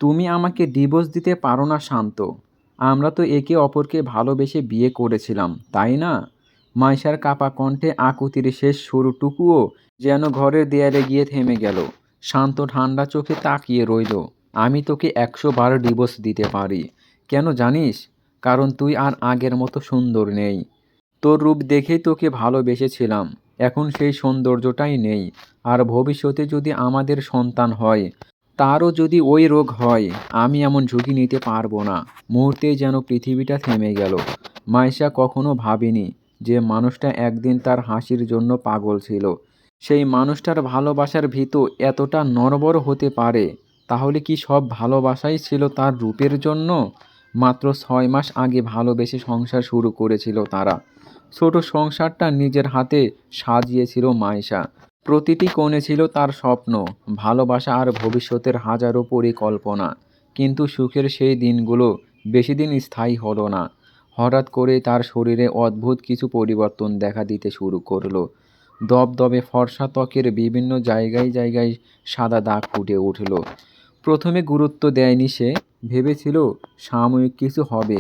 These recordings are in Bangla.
তুমি আমাকে ডিভোর্স দিতে পারো না শান্ত। আমরা তো একে অপরকে ভালোবেসে বিয়ে করেছিলাম, তাই না? মাইশার কাপা কণ্ঠে আকুতির শেষ সুরটুকুও যেন ঘরের দেয়ালে গিয়ে থেমে গেল। শান্ত ঠান্ডা চোখে তাকিয়ে রইল। আমি তোকে 100 বার ডিভোর্স দিতে পারি। কেন জানিস? কারণ তুই আর আগের মতো সুন্দর নেই। তোর রূপ দেখেই তোকে ভালোবেসেছিলাম। এখন সেই সৌন্দর্যটাই নেই। আর ভবিষ্যতে যদি আমাদের সন্তান হয়, তারও যদি ওই রোগ হয়, আমি এমন ঝুঁকি নিতে পারবো না। মুহূর্তেই যেন পৃথিবীটা থেমে গেল। মাইশা কখনো ভাবেনি যে মানুষটা একদিন তার হাসির জন্য পাগল ছিল। সেই মানুষটার ভালোবাসার ভীত এতটা নড়বড় হতে পারে। তাহলে কি সব ভালোবাসাই ছিল তার রূপের জন্য? মাত্র 6 মাস আগে ভালোবেসে সংসার শুরু করেছিল তারা। ছোট সংসারটা নিজের হাতে সাজিয়েছিল মাইশা। প্রতিটি কোণে ছিল তার স্বপ্ন, ভালোবাসা আর ভবিষ্যতের হাজারো পরিকল্পনা। কিন্তু সুখের সেই দিনগুলো বেশিদিন স্থায়ী হলো না। হঠাৎ করে তার শরীরে অদ্ভুত কিছু পরিবর্তন দেখা দিতে শুরু করলো। দবদবে ফর্সা ত্বকের বিভিন্ন জায়গায় জায়গায় সাদা দাগ ফুটে উঠল। প্রথমে গুরুত্ব দেয়নি সে, ভেবেছিল সাময়িক কিছু হবে।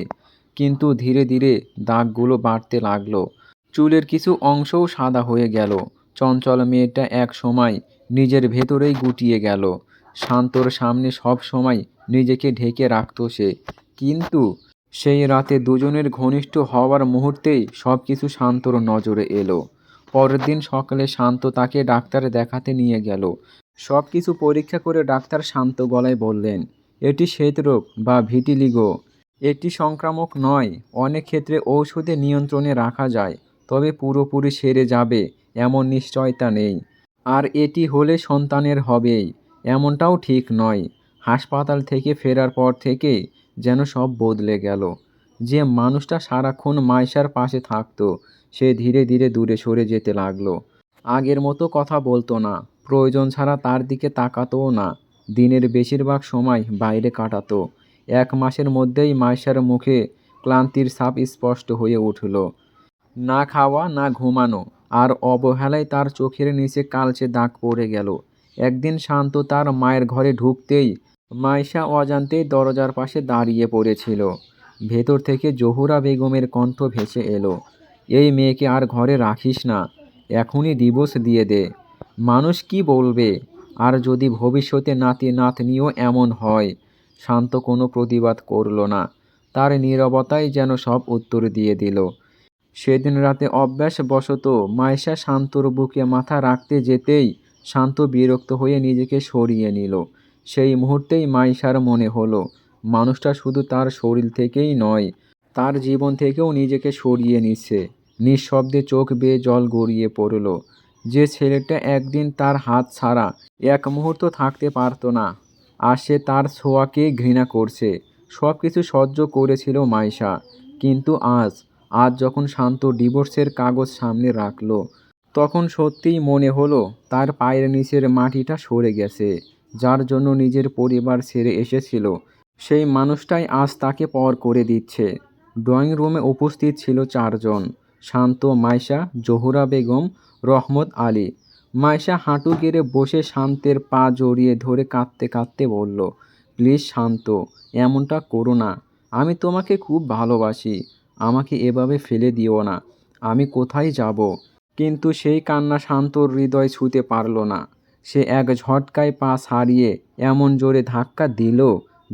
কিন্তু ধীরে ধীরে দাগগুলো বাড়তে লাগলো। চুলের কিছু অংশও সাদা হয়ে গেল। চঞ্চল মেয়েটা এক সময় নিজের ভেতরেই গুটিয়ে গেল। শান্তর সামনে সব সময় নিজেকে ঢেকে রাখত সে। কিন্তু সেই রাতে দুজনের ঘনিষ্ঠ হওয়ার মুহূর্তেই সব কিছু শান্তর নজরে এলো। পরের দিন সকালে শান্ত তাকে ডাক্তার দেখাতে নিয়ে গেল। সব কিছু পরীক্ষা করে ডাক্তার শান্ত গলায় বললেন, এটি শ্বেতরোগ বা ভিটিলিগো। এটি সংক্রামক নয়। অনেক ক্ষেত্রে ঔষধে নিয়ন্ত্রণে রাখা যায়, তবে পুরোপুরি সেরে যাবে এমন নিশ্চয়তা নেই। আর এটি হলে সন্তানের হবেই এমনটাও ঠিক নয়। হাসপাতাল থেকে ফেরার পর থেকে যেন সব বদলে গেল। যে মানুষটা সারাক্ষণ মাইশার পাশে থাকতো, সে ধীরে ধীরে দূরে সরে যেতে লাগলো। আগের মতো কথা বলতো না, প্রয়োজন ছাড়া তার দিকে তাকাতও না। দিনের বেশিরভাগ সময় বাইরে কাটাতো। 1 মাসের মধ্যেই মাইশার মুখে ক্লান্তির ছাপ স্পষ্ট হয়ে উঠল। না খাওয়া, না ঘুমানো, আর অবহেলায় তার চোখের নিচে কালচে দাগ পড়ে গেল। একদিন শান্ত তার মায়ের ঘরে ঢুকতেই মাইশা অজান্তেই দরজার পাশে দাঁড়িয়ে পড়েছিল। ভেতর থেকে জহুরা বেগমের কণ্ঠ ভেসে এলো, এই মেয়েকে আর ঘরে রাখিস না, এখনই ডিভোর্স দিয়ে দে। মানুষ কি বলবে? আর যদি ভবিষ্যতে নাতি নাতনিও এমন হয়? শান্ত কোনো প্রতিবাদ করল না। তার নীরবতাই যেন সব উত্তর দিয়ে দিল। সেদিন রাতে অভ্যাসবশত মাইশা শান্তর বুকে মাথা রাখতে যেতেই শান্ত বিরক্ত হয়ে নিজেকে সরিয়ে নিল। সেই মুহূর্তেই মাইশার মনে হলো, মানুষটা শুধু তার শরীর থেকেই নয়, তার জীবন থেকেও নিজেকে সরিয়ে নিচ্ছে। নিঃশব্দে চোখ বেয়ে জল গড়িয়ে পড়ল। যে ছেলেটা একদিন তার হাত ছাড়া এক মুহূর্ত থাকতে পারত না, আর সে তার ছোঁয়াকেই ঘৃণা করছে। সব কিছু সহ্য করেছিল মাইশা, কিন্তু আজ যখন শান্ত ডিভোর্সের কাগজ সামনে রাখলো, তখন সত্যিই মনে হলো তার পায়ের নিচের মাটিটা সরে গেছে। যার জন্য নিজের পরিবার ছেড়ে এসেছিল, সেই মানুষটাই আজ তাকে পর করে দিচ্ছে। ড্রয়িং রুমে উপস্থিত ছিল 4 জন, শান্ত, মাইশা, জহুরা বেগম, রহমত আলী। মাইশা হাঁটু গেড়ে বসে শান্তের পা জড়িয়ে ধরে কাঁদতে কাঁদতে বলল, প্লিজ শান্ত, এমনটা করো না। আমি তোমাকে খুব ভালোবাসি। আমাকে এভাবে ফেলে দিও না। আমি কোথায় যাব? কিন্তু সেই কান্না শান্তর হৃদয় ছুঁতে পারল না। সে এক ঝটকায় পা ছাড়িয়ে এমন জোরে ধাক্কা দিল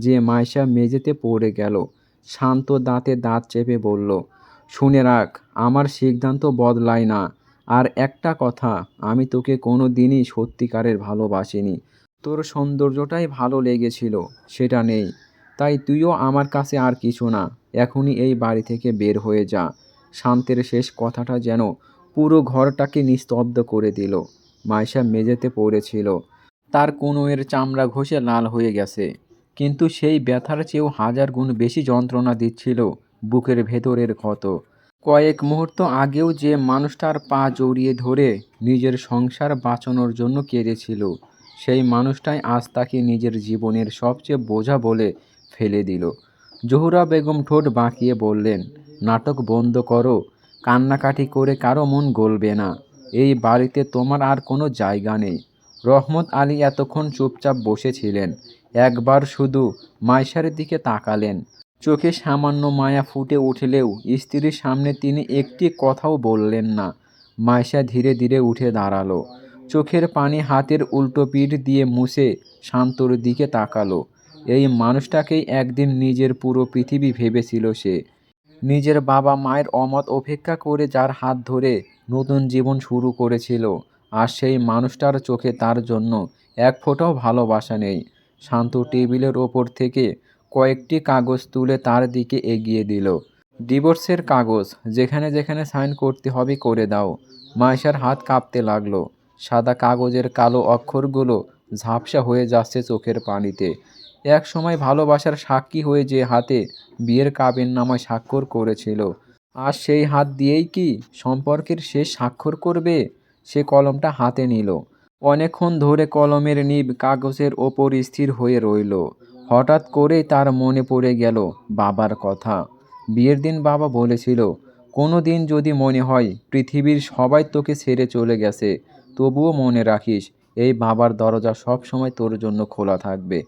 যে মাইশা মেঝেতে পড়ে গেল। শান্ত দাঁতে দাঁত চেপে বলল, শুনে রাখ, আমার সিদ্ধান্ত বদলায় না। আর একটা কথা, আমি তোকে কোনো দিনই সত্যিকারের ভালোবাসিনি। তোর সৌন্দর্যটাই ভালো লেগেছিল, সেটা নেই। তাই তুইও আমার কাছে আর কিছু না। এখনই এই বাড়ি থেকে বের হয়ে যা। শান্তের শেষ কথাটা যেন পুরো ঘরটাকে নিস্তব্ধ করে দিল। মাইশা মেঝেতে পড়েছিল। তার কনুইয়ের চামড়া ঘষে লাল হয়ে গেছে, কিন্তু সেই ব্যথার চেয়েও 1000 গুণ বেশি যন্ত্রণা দিচ্ছিল বুকের ভেতরের ক্ষত। কয়েক মুহূর্ত আগেও যে মানুষটার পা জড়িয়ে ধরে নিজের সংসার বাঁচানোর জন্য কেঁদেছিল, সেই মানুষটাই আজ তাকে নিজের জীবনের সবচেয়ে বোঝা বলে ফেলে দিল। জহুরা বেগম ঠোঁট বাঁকিয়ে বললেন, নাটক বন্ধ করো। কান্নাকাটি করে কারো মন গলবে না। এই বাড়িতে তোমার আর কোনো জায়গা নেই। রহমত আলী এতক্ষণ চুপচাপ বসেছিলেন, একবার শুধু মাইশার দিকে তাকালেন। চোখে সামান্য মায়া ফুটে উঠলেও স্ত্রীর সামনে তিনি একটি কথাও বললেন না। মাইশা ধীরে ধীরে উঠে দাঁড়ালো। চোখের পানি হাতের উল্টো পিঠ দিয়ে মুছে শান্তর দিকে তাকালো। এই মানুষটাকেই একদিন নিজের পুরো পৃথিবী ভেবেছিল সে। নিজের বাবা মায়ের অমত উপেক্ষা করে যার হাত ধরে নতুন জীবন শুরু করেছিল, আর সেই মানুষটার চোখে তার জন্য এক ফোঁটাও ভালোবাসা নেই। শান্ত টেবিলের ওপর থেকে কয়েকটি কাগজ তুলে তার দিকে এগিয়ে দিল। ডিভোর্সের কাগজ, যেখানে যেখানে সাইন করতে হবে করে দাও। মাইশার হাত কাঁপতে লাগলো। সাদা কাগজের কালো অক্ষরগুলো ঝাপসা হয়ে যাচ্ছে চোখের পানিতে। এক সময় ভালোবাসার সাক্ষী হয়ে যে হাতে বিয়ের কাবিননামায় স্বাক্ষর করেছিল, আর সেই হাত দিয়েই কি সম্পর্কের শেষ স্বাক্ষর করবে? সে কলমটা হাতে নিল। অনেকক্ষণ ধরে কলমের নিব কাগজের ওপর স্থির হয়ে রইল। হঠাৎ করেই তার মনে পড়ে গেল বাবার কথা। বিয়ের দিন বাবা বলেছিল, কোনো দিন যদি মনে হয় পৃথিবীর সবাই তোকে ছেড়ে চলে গেছে, তবুও মনে রাখিস এই বাবার দরজা সব সময় তোর জন্য খোলা থাকবে।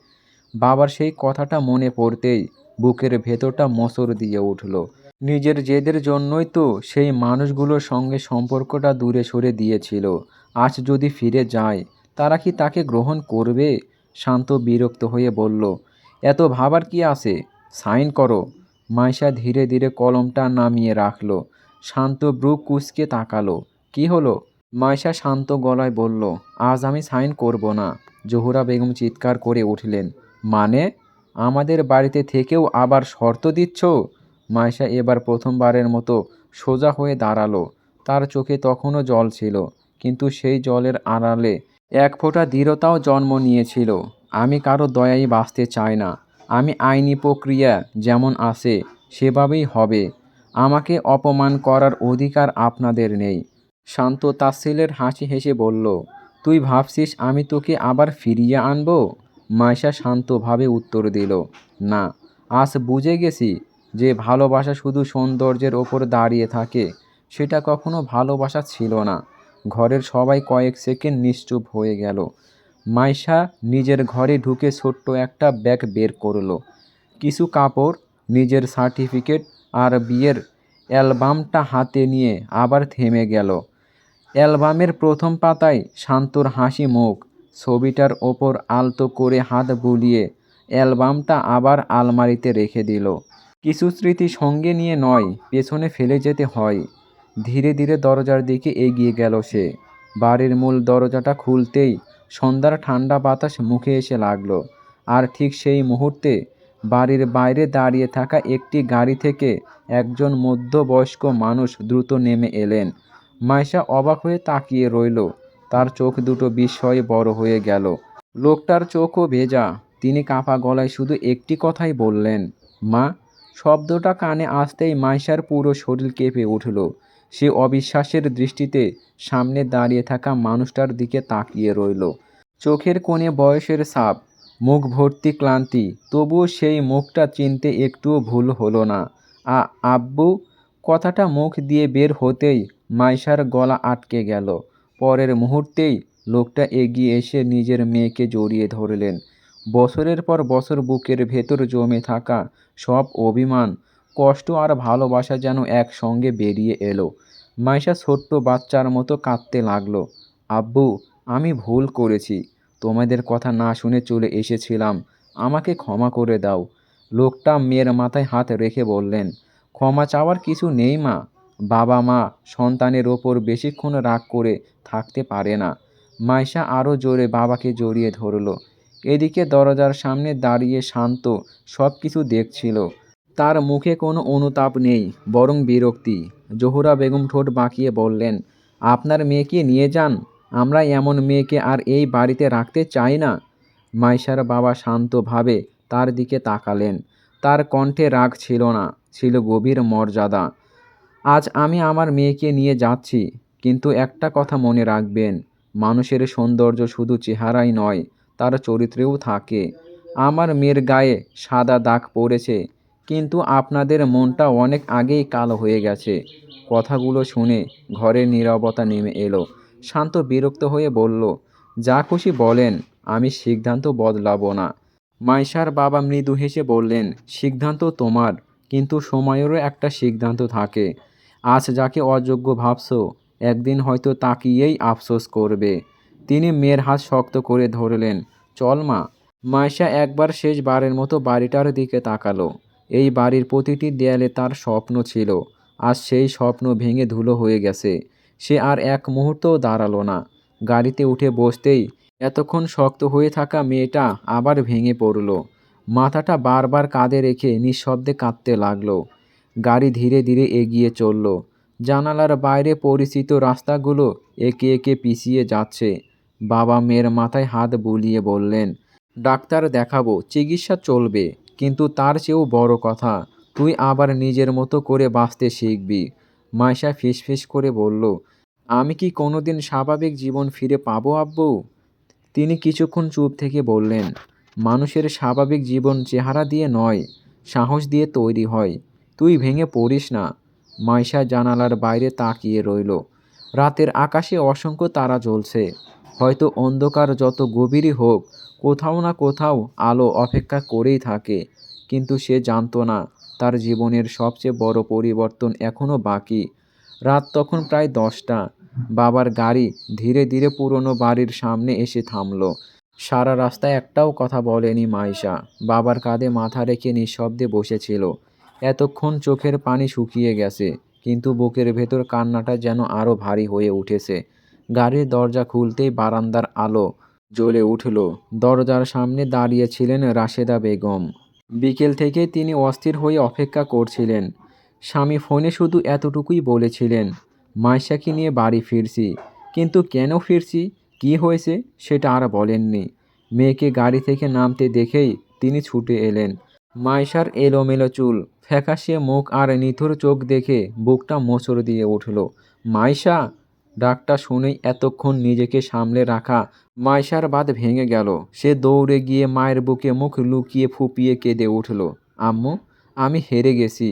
বাবার সেই কথাটা মনে পড়তেই বুকের ভেতরটা মোচড় দিয়ে উঠল। নিজের জেদের জন্যই তো সেই মানুষগুলোর সঙ্গে সম্পর্কটা দূরে সরে দিয়েছিল। আজ যদি ফিরে যায়, তারা কি তাকে গ্রহণ করবে? শান্ত বিরক্ত হয়ে বলল, এত ভাবার কি আছে? সাইন করো। মাইশা ধীরে ধীরে কলমটা নামিয়ে রাখলো। শান্ত ব্রু কুঁচকে তাকালো। কি হলো? মাইশা শান্ত গলায় বলল, আজ আমি সাইন করব না। জোহরা বেগম চিৎকার করে উঠলেন, মানে? আমাদের বাড়িতে থেকেও আবার শর্ত দিচ্ছ? মাইশা এবার প্রথমবারের মতো সোজা হয়ে দাঁড়ালো। তার চোখে তখনও জল ছিল, কিন্তু সেই জলের আড়ালে এক ফোঁটা দৃঢ়তাও জন্ম নিয়েছিল। আমি কারো দয়ায় বাঁচতে চাই না। আমি আইনি প্রক্রিয়া যেমন আছে সেভাবেই হবে। আমাকে অপমান করার অধিকার আপনাদের নেই। শান্ত তাচ্ছিল্যের হাসি হেসে বলল, তুই ভাবছিস আমি তোকে আবার ফিরিয়ে আনবো? মাইশা শান্তভাবে উত্তর দিল, না। আজ বুঝে গেছি যে ভালোবাসা শুধু সৌন্দর্যের ওপর দাঁড়িয়ে থাকে, সেটা কখনো ভালোবাসা ছিল না। ঘরের সবাই কয়েক সেকেন্ড নিশ্চুপ হয়ে গেল। মাইশা নিজের ঘরে ঢুকে ছোট্ট একটা ব্যাগ বের করলো। কিছু কাপড়, নিজের সার্টিফিকেট আর বিয়ের অ্যালবামটা হাতে নিয়ে আবার থেমে গেল। অ্যালবামের প্রথম পাতায় শান্তর হাসি মুখ। ছবিটার ওপর আলতো করে হাত বুলিয়ে অ্যালবামটা আবার আলমারিতে রেখে দিল। কিছু স্মৃতি সঙ্গে নিয়ে নয়, পেছনে ফেলে যেতে হয়। ধীরে ধীরে দরজার দিকে এগিয়ে গেল সে। বাড়ির মূল দরজাটা খুলতেই সন্ধ্যার ঠান্ডা বাতাস মুখে এসে লাগলো। আর ঠিক সেই মুহূর্তে বাড়ির বাইরে দাঁড়িয়ে থাকা একটি গাড়ি থেকে একজন মধ্যবয়স্ক মানুষ দ্রুত নেমে এলেন। মাইশা অবাক হয়ে তাকিয়ে রইল। তার চোখ দুটো বিস্ময়ে বড় হয়ে গেল। লোকটার চোখও ভেজা। তিনি কাঁপা গলায় শুধু একটি কথাই বললেন, মা। শব্দটা কানে আসতেই মাইশার পুরো শরীর কেঁপে উঠল। সে অবিশ্বাসের দৃষ্টিতে সামনে দাঁড়িয়ে থাকা মানুষটার দিকে তাকিয়ে রইল। চোখের কোণে বয়সের ছাপ, মুখ ভর্তি ক্লান্তি, তবুও সেই মুখটা চিনতে একটুও ভুল হলো না। আব্বু। কথাটা মুখ দিয়ে বের হতেই মাইশার গলা আটকে গেল। পরের মুহূর্তেই লোকটা এগিয়ে এসে নিজের মেয়েকে জড়িয়ে ধরলেন। বছরের পর বছর বুকের ভেতর জমে থাকা সব অভিমান, কষ্ট আর ভালোবাসা যেন একসঙ্গে বেরিয়ে এলো। মাইশা ছোট্ট বাচ্চার মতো কাঁদতে লাগলো। আব্বু, আমি ভুল করেছি। তোমাদের কথা না শুনে চলে এসেছিলাম। আমাকে ক্ষমা করে দাও। লোকটা মেয়ের মাথায় হাত রেখে বললেন, ক্ষমা চাওয়ার কিছু নেই মা। বাবা মা সন্তানের ওপর বেশিক্ষণ রাগ করে থাকতে পারে না। মাইশা আরও জোরে বাবাকে জড়িয়ে ধরল। এদিকে দরজার সামনে দাঁড়িয়ে শান্ত সব কিছু দেখছিল। তার মুখে কোনো অনুতাপ নেই, বরং বিরক্তি। জোহরা বেগম ঠোঁট বাঁকিয়ে বললেন, আপনার মেয়েকে নিয়ে যান। আমরা এমন মেয়েকে আর এই বাড়িতে রাখতে চাই না। মাইশার বাবা শান্তভাবে তার দিকে তাকালেন। তার কণ্ঠে রাগ ছিল না, ছিল গভীর মর্যাদা। আজ আমি আমার মেয়েকে নিয়ে যাচ্ছি, কিন্তু একটা কথা মনে রাখবেন, মানুষের সৌন্দর্য শুধু চেহারাই নয়, তার চরিত্রেও থাকে। আমার মেয়ের গায়ে সাদা দাগ পড়েছে, কিন্তু আপনাদের মনটা অনেক আগেই কালো হয়ে গেছে। কথাগুলো শুনে ঘরের নীরবতা নেমে এলো। শান্ত বিরক্ত হয়ে বলল, যা খুশি বলেন, আমি সিদ্ধান্ত বদলাবো না। মাইশার বাবা মৃদু হেসে বললেন, সিদ্ধান্ত তোমার, কিন্তু সময়েরও একটা সিদ্ধান্ত থাকে। আজ যাকে অযোগ্য ভাবছো, একদিন হয়তো তাকিয়েই আফসোস করবে। তিনি মেয়ের হাত শক্ত করে ধরলেন। চল মা। মাইশা একবার শেষবারের মতো বাড়িটার দিকে তাকালো। এই বাড়ির প্রতিটি দেয়ালে তার স্বপ্ন ছিল। আজ সেই স্বপ্ন ভেঙে ধুলো হয়ে গেছে। সে আর এক মুহূর্তও দাঁড়ালো না। গাড়িতে উঠে বসতেই এতক্ষণ শক্ত হয়ে থাকা মেয়েটা আবার ভেঙে পড়ল। মাথাটা বারবার কাঁধে রেখে নিঃশব্দে কাঁদতে লাগলো। গাড়ি ধীরে ধীরে এগিয়ে চলল। জানালার বাইরে পরিচিত রাস্তাগুলো একে একে পিছিয়ে যাচ্ছে। বাবা মেয়ের মাথায় হাত বুলিয়ে বললেন, ডাক্তার দেখাবো, চিকিৎসা চলবে, কিন্তু তার চেয়েও বড় কথা, তুই আবার নিজের মতো করে বাঁচতে শিখবি। মাইশা ফিসফিস করে বলল, আমি কি কোনোদিন স্বাভাবিক জীবন ফিরে পাবো আব্বু? তিনি কিছুক্ষণ চুপ থেকে বললেন, মানুষের স্বাভাবিক জীবন চেহারা দিয়ে নয়, সাহস দিয়ে তৈরি হয়। তুই ভেঙে পড়িস না। মাইশা জানালার বাইরে তাকিয়ে রইল। রাতের আকাশে অসংখ্য তারা জ্বলছে। হয়তো অন্ধকার যত গভীরই হোক, কোথাও না কোথাও আলো অপেক্ষা করেই থাকে। কিন্তু সে জানতো না, তার জীবনের সবচেয়ে বড় পরিবর্তন এখনও বাকি। রাত তখন প্রায় 10টা। বাবার গাড়ি ধীরে ধীরে পুরনো বাড়ির সামনে এসে থামল। সারা রাস্তায় একটাও কথা বলেনি মাইশা। বাবার কাঁধে মাথা রেখে নিঃশব্দে বসেছিল। এতক্ষণ চোখের পানি শুকিয়ে গেছে, কিন্তু বুকের ভেতর কান্নাটা যেন আরও ভারী হয়ে উঠেছে। গাড়ির দরজা খুলতেই বারান্দার আলো জ্বলে উঠল। দরজার সামনে দাঁড়িয়েছিলেন রাশেদা বেগম। বিকেল থেকে তিনি অস্থির হয়ে অপেক্ষা করছিলেন। স্বামী ফোনে শুধু এতটুকুই বলেছিলেন, মাইশাকে নিয়ে বাড়ি ফিরছি। কিন্তু কেন ফিরছি, কি হয়েছে, সেটা আর বলেননি। মেয়েকে গাড়ি থেকে নামতে দেখেই তিনি ছুটে এলেন। মাইশার এলোমেলো চুল, ফ্যাকাশে মুখ আর নিথুর চোখ দেখে বুকটা মোচড় দিয়ে উঠল। মাইশা! ডাকটা শুনেই এতক্ষণ নিজেকে সামলে রাখা মাইশার বাঁধ ভেঙে গেল। সে দৌড়ে গিয়ে মায়ের বুকে মুখ লুকিয়ে ফুঁপিয়ে কেঁদে উঠল। আম্মু, আমি হেরে গেছি।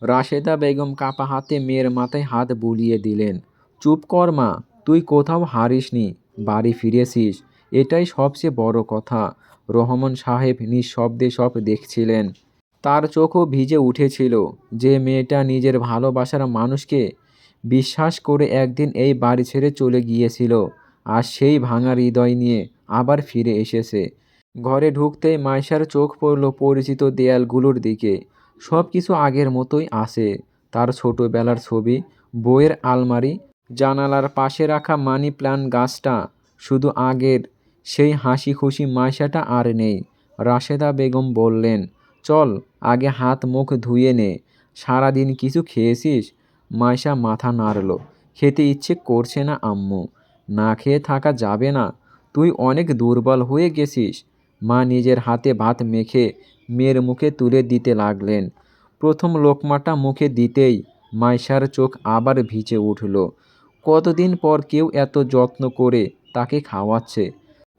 রাশেদা বেগম কাপা হাতে মেয়ের মাথায় হাত বুলিয়ে দিলেন। চুপ কর মা, তুই কোথাও হারিসনি, বাড়ি ফিরেছিস, এটাই সবচেয়ে বড় কথা। রহমান সাহেব নিঃশব্দে সব দেখছিলেন। তার চোখও ভিজে উঠেছিল। যে মেয়েটা নিজের ভালোবাসার মানুষকে বিশ্বাস করে একদিন এই বাড়ি ছেড়ে চলে গিয়েছিল, আর সেই ভাঙা হৃদয় নিয়ে আবার ফিরে এসেছে। ঘরে ঢুকতেই মাইশার চোখ পড়ল পরিচিত দেয়ালগুলোর দিকে। সব কিছু আগের মতোই আছে। তার ছোটবেলার ছবি, বইয়ের আলমারি, জানালার পাশে রাখা মানি প্ল্যান্ট গাছটা। শুধু আগের সেই হাসি খুশি মাইশাটা আর নেই। রাশেদা বেগম বললেন, চল আগে হাত মুখ ধুয়ে নে। সারাদিন কিছু খেয়েছিস? মাইশা মাথা নাড়ল। খেতে ইচ্ছে করছে না আম্মু। না খেয়ে থাকা যাবে না, তুই অনেক দুর্বল হয়ে গেছিস। মা নিজের হাতে ভাত মেখে মেয়ের মুখে তুলে দিতে লাগলেন। প্রথম লোকমাটা মুখে দিতেই মাইশার চোখ আবার ভিজে উঠল। কতদিন পর কেউ এত যত্ন করে তাকে খাওয়াচ্ছে।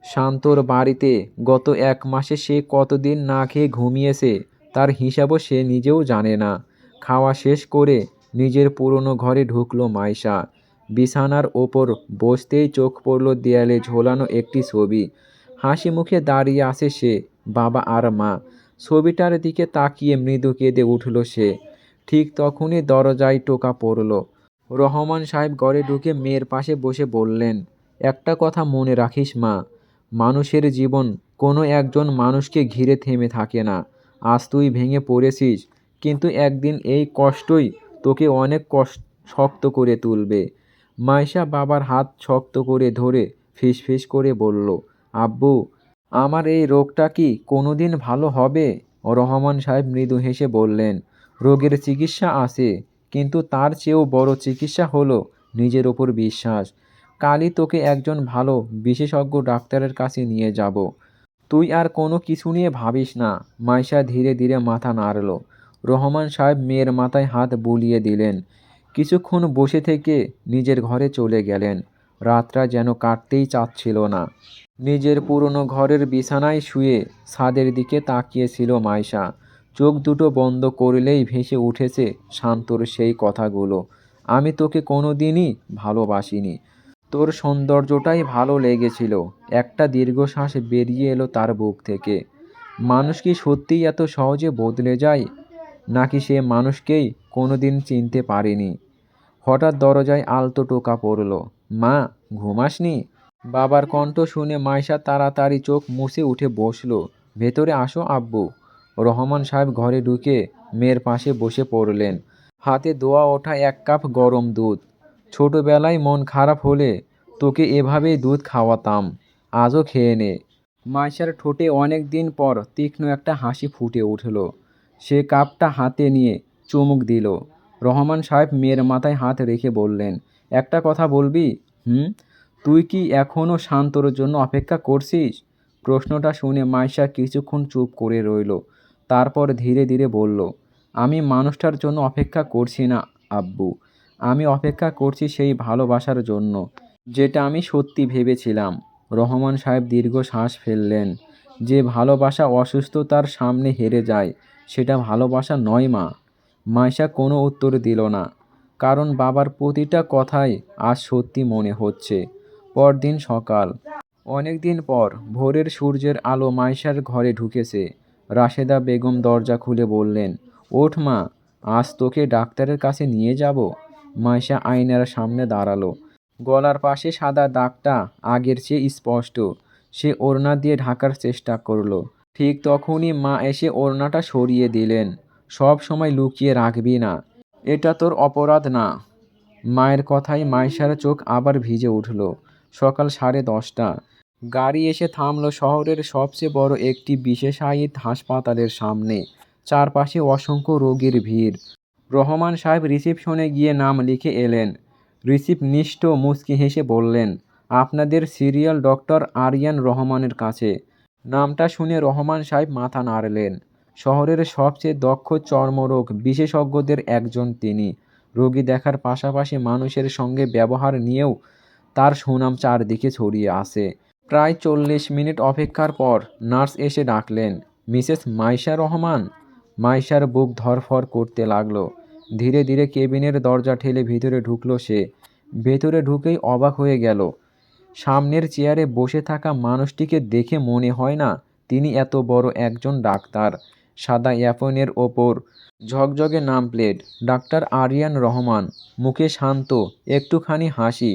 শান্তর বাড়িতে গত 1 মাসে সে কতদিন না খেয়ে ঘুমিয়েছে, তার হিসাবও সে নিজেও জানে না। খাওয়া শেষ করে নিজের পুরনো ঘরে ঢুকলো মাইশা। বিছানার ওপর বসতেই চোখ পড়ল দেয়ালে ঝোলানো একটি ছবি। হাসি মুখে দাঁড়িয়ে আছে সে, বাবা আর মা। ছবিটার দিকে তাকিয়ে মৃদু কেঁদে উঠল সে। ঠিক তখনই দরজায় টোকা পড়ল। রহমান সাহেব ঘরে ঢুকে মেয়ের পাশে বসে বললেন, একটা কথা মনে রাখিস মা, মানুষের জীবন কোনো একজন মানুষকে ঘিরে থেমে থাকে না। আজ তুই ভেঙে পড়েছিস, কিন্তু একদিন এই কষ্টই তোকে অনেক শক্ত করে তুলবে। মাইশা বাবার হাত শক্ত করে ধরে ফিসফিস করে বলল, আব্বু, আমার এই রোগটা কি কোনোদিন ভালো হবে? রহমান সাহেব মৃদু হেসে বললেন, রোগের চিকিৎসা আছে, কিন্তু তার চেয়েও বড় চিকিৎসা হলো নিজের ওপর বিশ্বাস। কালই তোকে একজন ভালো বিশেষজ্ঞ ডাক্তারের কাছে নিয়ে যাব। তুই আর কোনো কিছু নিয়ে ভাবিস না। মাইশা ধীরে ধীরে মাথা নাড়ল। রহমান সাহেব মেয়ের মাথায় হাত বুলিয়ে দিলেন। কিছুক্ষণ বসে থেকে নিজের ঘরে চলে গেলেন। রাতটা যেন কাটতেই চাচ্ছিল না। নিজের পুরনো ঘরের বিছানায় শুয়ে ছাদের দিকে তাকিয়েছিল মাইশা। চোখ দুটো বন্ধ করলেই ভেসে উঠেছে শান্তর সেই কথাগুলো। আমি তোকে কোনো দিনই ভালোবাসিনি, তোর সৌন্দর্যটাই ভালো লেগেছিল। একটা দীর্ঘশ্বাস বেরিয়ে এলো তার বুক থেকে। মানুষ কি সত্যিই এত সহজে বদলে যায়, নাকি সে মানুষকেই কোনোদিন চিনতে পারেনি? হঠাৎ দরজায় আলতো টোকা পড়ল। মা, ঘুমাসনি? বাবার কণ্ঠ শুনে মাইশা তাড়াতাড়ি চোখ মুছে উঠে বসল। ভেতরে আসো আব্বু। রহমান সাহেব ঘরে ঢুকে মেয়ের পাশে বসে পড়লেন। হাতে দোয়া ওঠা এক কাপ গরম দুধ। ছোটবেলায় মন খারাপ হলে তোকে এভাবেই দুধ খাওয়াতাম, আজও খেয়ে নে। মাইশার ঠোঁটে অনেক দিন পর তীক্ষ্ণ একটা হাসি ফুটে উঠল। সে কাপটা হাতে নিয়ে চুমুক দিল। রহমান সাহেব মেয়ের মাথায় হাত রেখে বললেন, একটা কথা বলবি? হুম? তুই কি এখনও শান্তর জন্য অপেক্ষা করছিস? প্রশ্নটা শুনে মাইশা কিছুক্ষণ চুপ করে রইল। তারপর ধীরে ধীরে বলল, আমি মানুষটার জন্য অপেক্ষা করছি না আব্বু। আমি অপেক্ষা করছি সেই ভালোবাসার জন্য, যেটা আমি সত্যি ভেবেছিলাম। রহমান সাহেব দীর্ঘ শ্বাস ফেললেন। যে ভালোবাসা অসুস্থতার সামনে হেরে যায়, সেটা ভালোবাসা নয় মা। মাইশা কোনো উত্তর দিল না, কারণ বাবার প্রতিটা কথাই আজ সত্যি মনে হচ্ছে। পরদিন সকাল। অনেক দিন পর ভোরের সূর্যের আলো মাইশার ঘরে ঢুকেছে। রাশেদা বেগম দরজা খুলে বললেন, ওঠ মা, আজ তোকে ডাক্তারের কাছে নিয়ে যাব। মাইশা আয়নার সামনে দাঁড়ালো। গলার পাশে সাদা দাগটা আগের চেয়ে স্পষ্ট। সে ওড়না দিয়ে ঢাকার চেষ্টা করলো। ঠিক তখনই মা এসে ওড়নাটা সরিয়ে দিলেন। সব সময় লুকিয়ে রাখবি না, এটা তোর অপরাধ না। মায়ের কথায় মাইশার চোখ আবার ভিজে উঠল। সকাল 10:30। গাড়ি এসে থামল শহরের সবচেয়ে বড় একটি বিশেষায়িত হাসপাতালের সামনে। চারপাশে অসংখ্য রোগীর ভিড়। রহমান সাহেব রিসিপশনে গিয়ে নাম লিখে এলেন। রিসিপশনিস্ট মুচকি হেসে বললেন, আপনাদের সিরিয়াল ডক্টর আরিয়ান রহমানের কাছে। নামটা শুনে রহমান সাহেব মাথা নাড়লেন। শহরের সবচেয়ে দক্ষ চর্মরোগ বিশেষজ্ঞদের একজন তিনি। রোগী দেখার পাশাপাশি মানুষের সঙ্গে ব্যবহার নিয়েও তার সুনাম চারদিকে ছড়িয়ে আছে। প্রায় 40 মিনিট অপেক্ষার পর নার্স এসে ডাকলেন, মিসেস মাইশা রহমান। মাইশার বুক ধড়ফড় করতে লাগলো। ধীরে ধীরে কেবিনের দরজা ঠেলে ভিতরে ঢুকলো সে। ভেতরে ঢুকেই অবাক হয়ে গেল। সামনের চেয়ারে বসে থাকা মানুষটিকে দেখে মনে হয় না তিনি এত বড় একজন ডাক্তার। সাদা অ্যাপনের ওপর ঝকঝকে নাম প্লেট, ডাক্তার আরিয়ান রহমান। মুখে শান্ত, একটুখানি হাসি,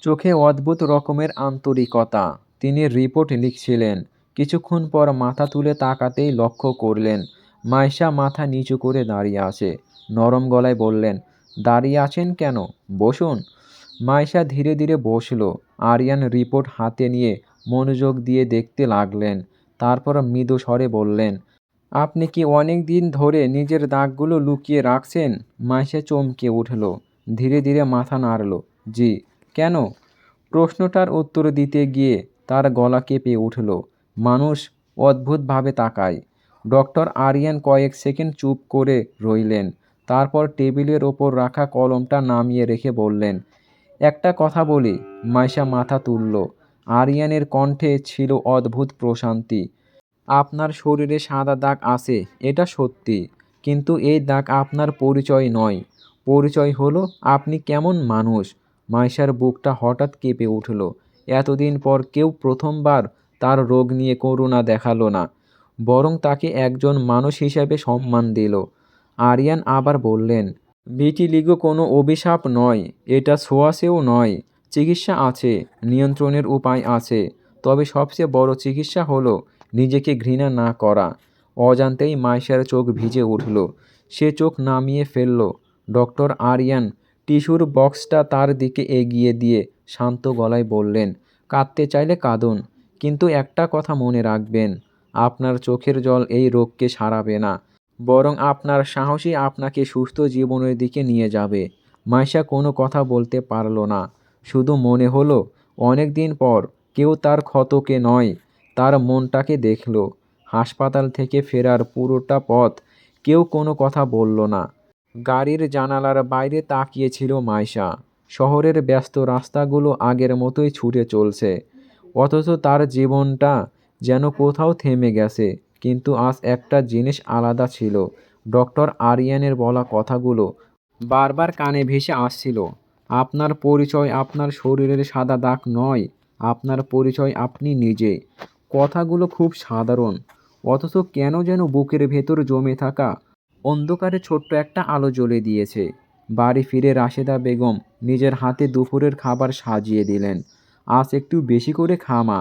চোখে অদ্ভুত রকমের আন্তরিকতা। তিনি রিপোর্ট লিখছিলেন। কিছুক্ষণ পর মাথা তুলে তাকাতেই লক্ষ্য করলেন মাইশা মাথা নিচু করে দাঁড়িয়ে আছে। নরম গলায় বললেন, দাঁড়িয়ে আছেন কেন? বসুন। মাইশা ধীরে ধীরে বসল। আরিয়ান রিপোর্ট হাতে নিয়ে মনোযোগ দিয়ে দেখতে লাগলেন। তারপর মৃদু স্বরে বললেন, আপনি কি অনেক দিন ধরে নিজের দাগগুলো লুকিয়ে রাখছেন? মাইশা চমকে উঠল। ধীরে ধীরে মাথা নাড়ল। জি। কেন? প্রশ্নটার উত্তর দিতে গিয়ে তার গলা কেঁপে উঠল। মানুষ অদ্ভুতভাবে তাকায়। ডক্টর আরিয়ান কয়েক সেকেন্ড চুপ করে রইলেন। তারপর টেবিলের ওপর রাখা কলমটা নামিয়ে রেখে বললেন, একটা কথা বলি। মাইশা মাথা তুলল। আরিয়ানের কণ্ঠে ছিল অদ্ভুত প্রশান্তি। আপনার শরীরে সাদা দাগ আছে, এটা সত্যি। কিন্তু এই দাগ আপনার পরিচয় নয়। পরিচয় হলো আপনি কেমন মানুষ। মাইশার বুকটা হঠাৎ কেঁপে উঠল। এতদিন পর কেউ প্রথমবার তার রোগ নিয়ে করুণা দেখালো না, বরং তাকে একজন মানুষ হিসেবে সম্মান দিল। আরিয়ান আবার বললেন, ভিটিলিগো কোনো অভিশাপ নয়, এটা ছোঁয়াচেও নয়। চিকিৎসা আছে, নিয়ন্ত্রণের উপায় আছে। তবে সবচেয়ে বড় চিকিৎসা হলো নিজেকে ঘৃণা না করা। অজান্তেই মাইশার চোখ ভিজে উঠল। সে চোখ নামিয়ে ফেলল। ডক্টর আরিয়ান টিস্যুর বক্সটা তার দিকে এগিয়ে দিয়ে শান্ত গলায় বললেন, কাঁদতে চাইলে কাঁদুন, কিন্তু একটা কথা মনে রাখবেন, আপনার চোখের জল এই রোগকে সারাবে না, বরং আপনার সাহসই আপনাকে সুস্থ জীবনের দিকে নিয়ে যাবে। মাইশা কোনো কথা বলতে পারল না। শুধু মনে হলো অনেক দিন পর কেউ তার ক্ষতকে নয়, তার মনটাকে দেখল। হাসপাতাল থেকে ফেরার পুরোটা পথ কেউ কোনো কথা বলল না। গাড়ির জানালার বাইরে তাকিয়েছিল মাইশা। শহরের ব্যস্ত রাস্তাগুলো আগের মতোই ছুটে চলছে, অথচ তার জীবনটা যেন কোথাও থেমে গেছে। কিন্তু আজ একটা জিনিস আলাদা ছিল। ডক্টর আরিয়ানের বলা কথাগুলো বারবার কানে ভেসে আসছিল। আপনার পরিচয় আপনার শরীরের সাদা দাগ নয়, আপনার পরিচয় আপনি নিজে। কথাগুলো খুব সাধারণ, অথচ কেন যেন বুকের ভেতর জমে থাকা অন্ধকারে ছোট্ট একটা আলো জ্বলে দিয়েছে। বাড়ি ফিরে রাশেদা বেগম নিজের হাতে দুপুরের খাবার সাজিয়ে দিলেন। আজ একটু বেশি করে খা মা,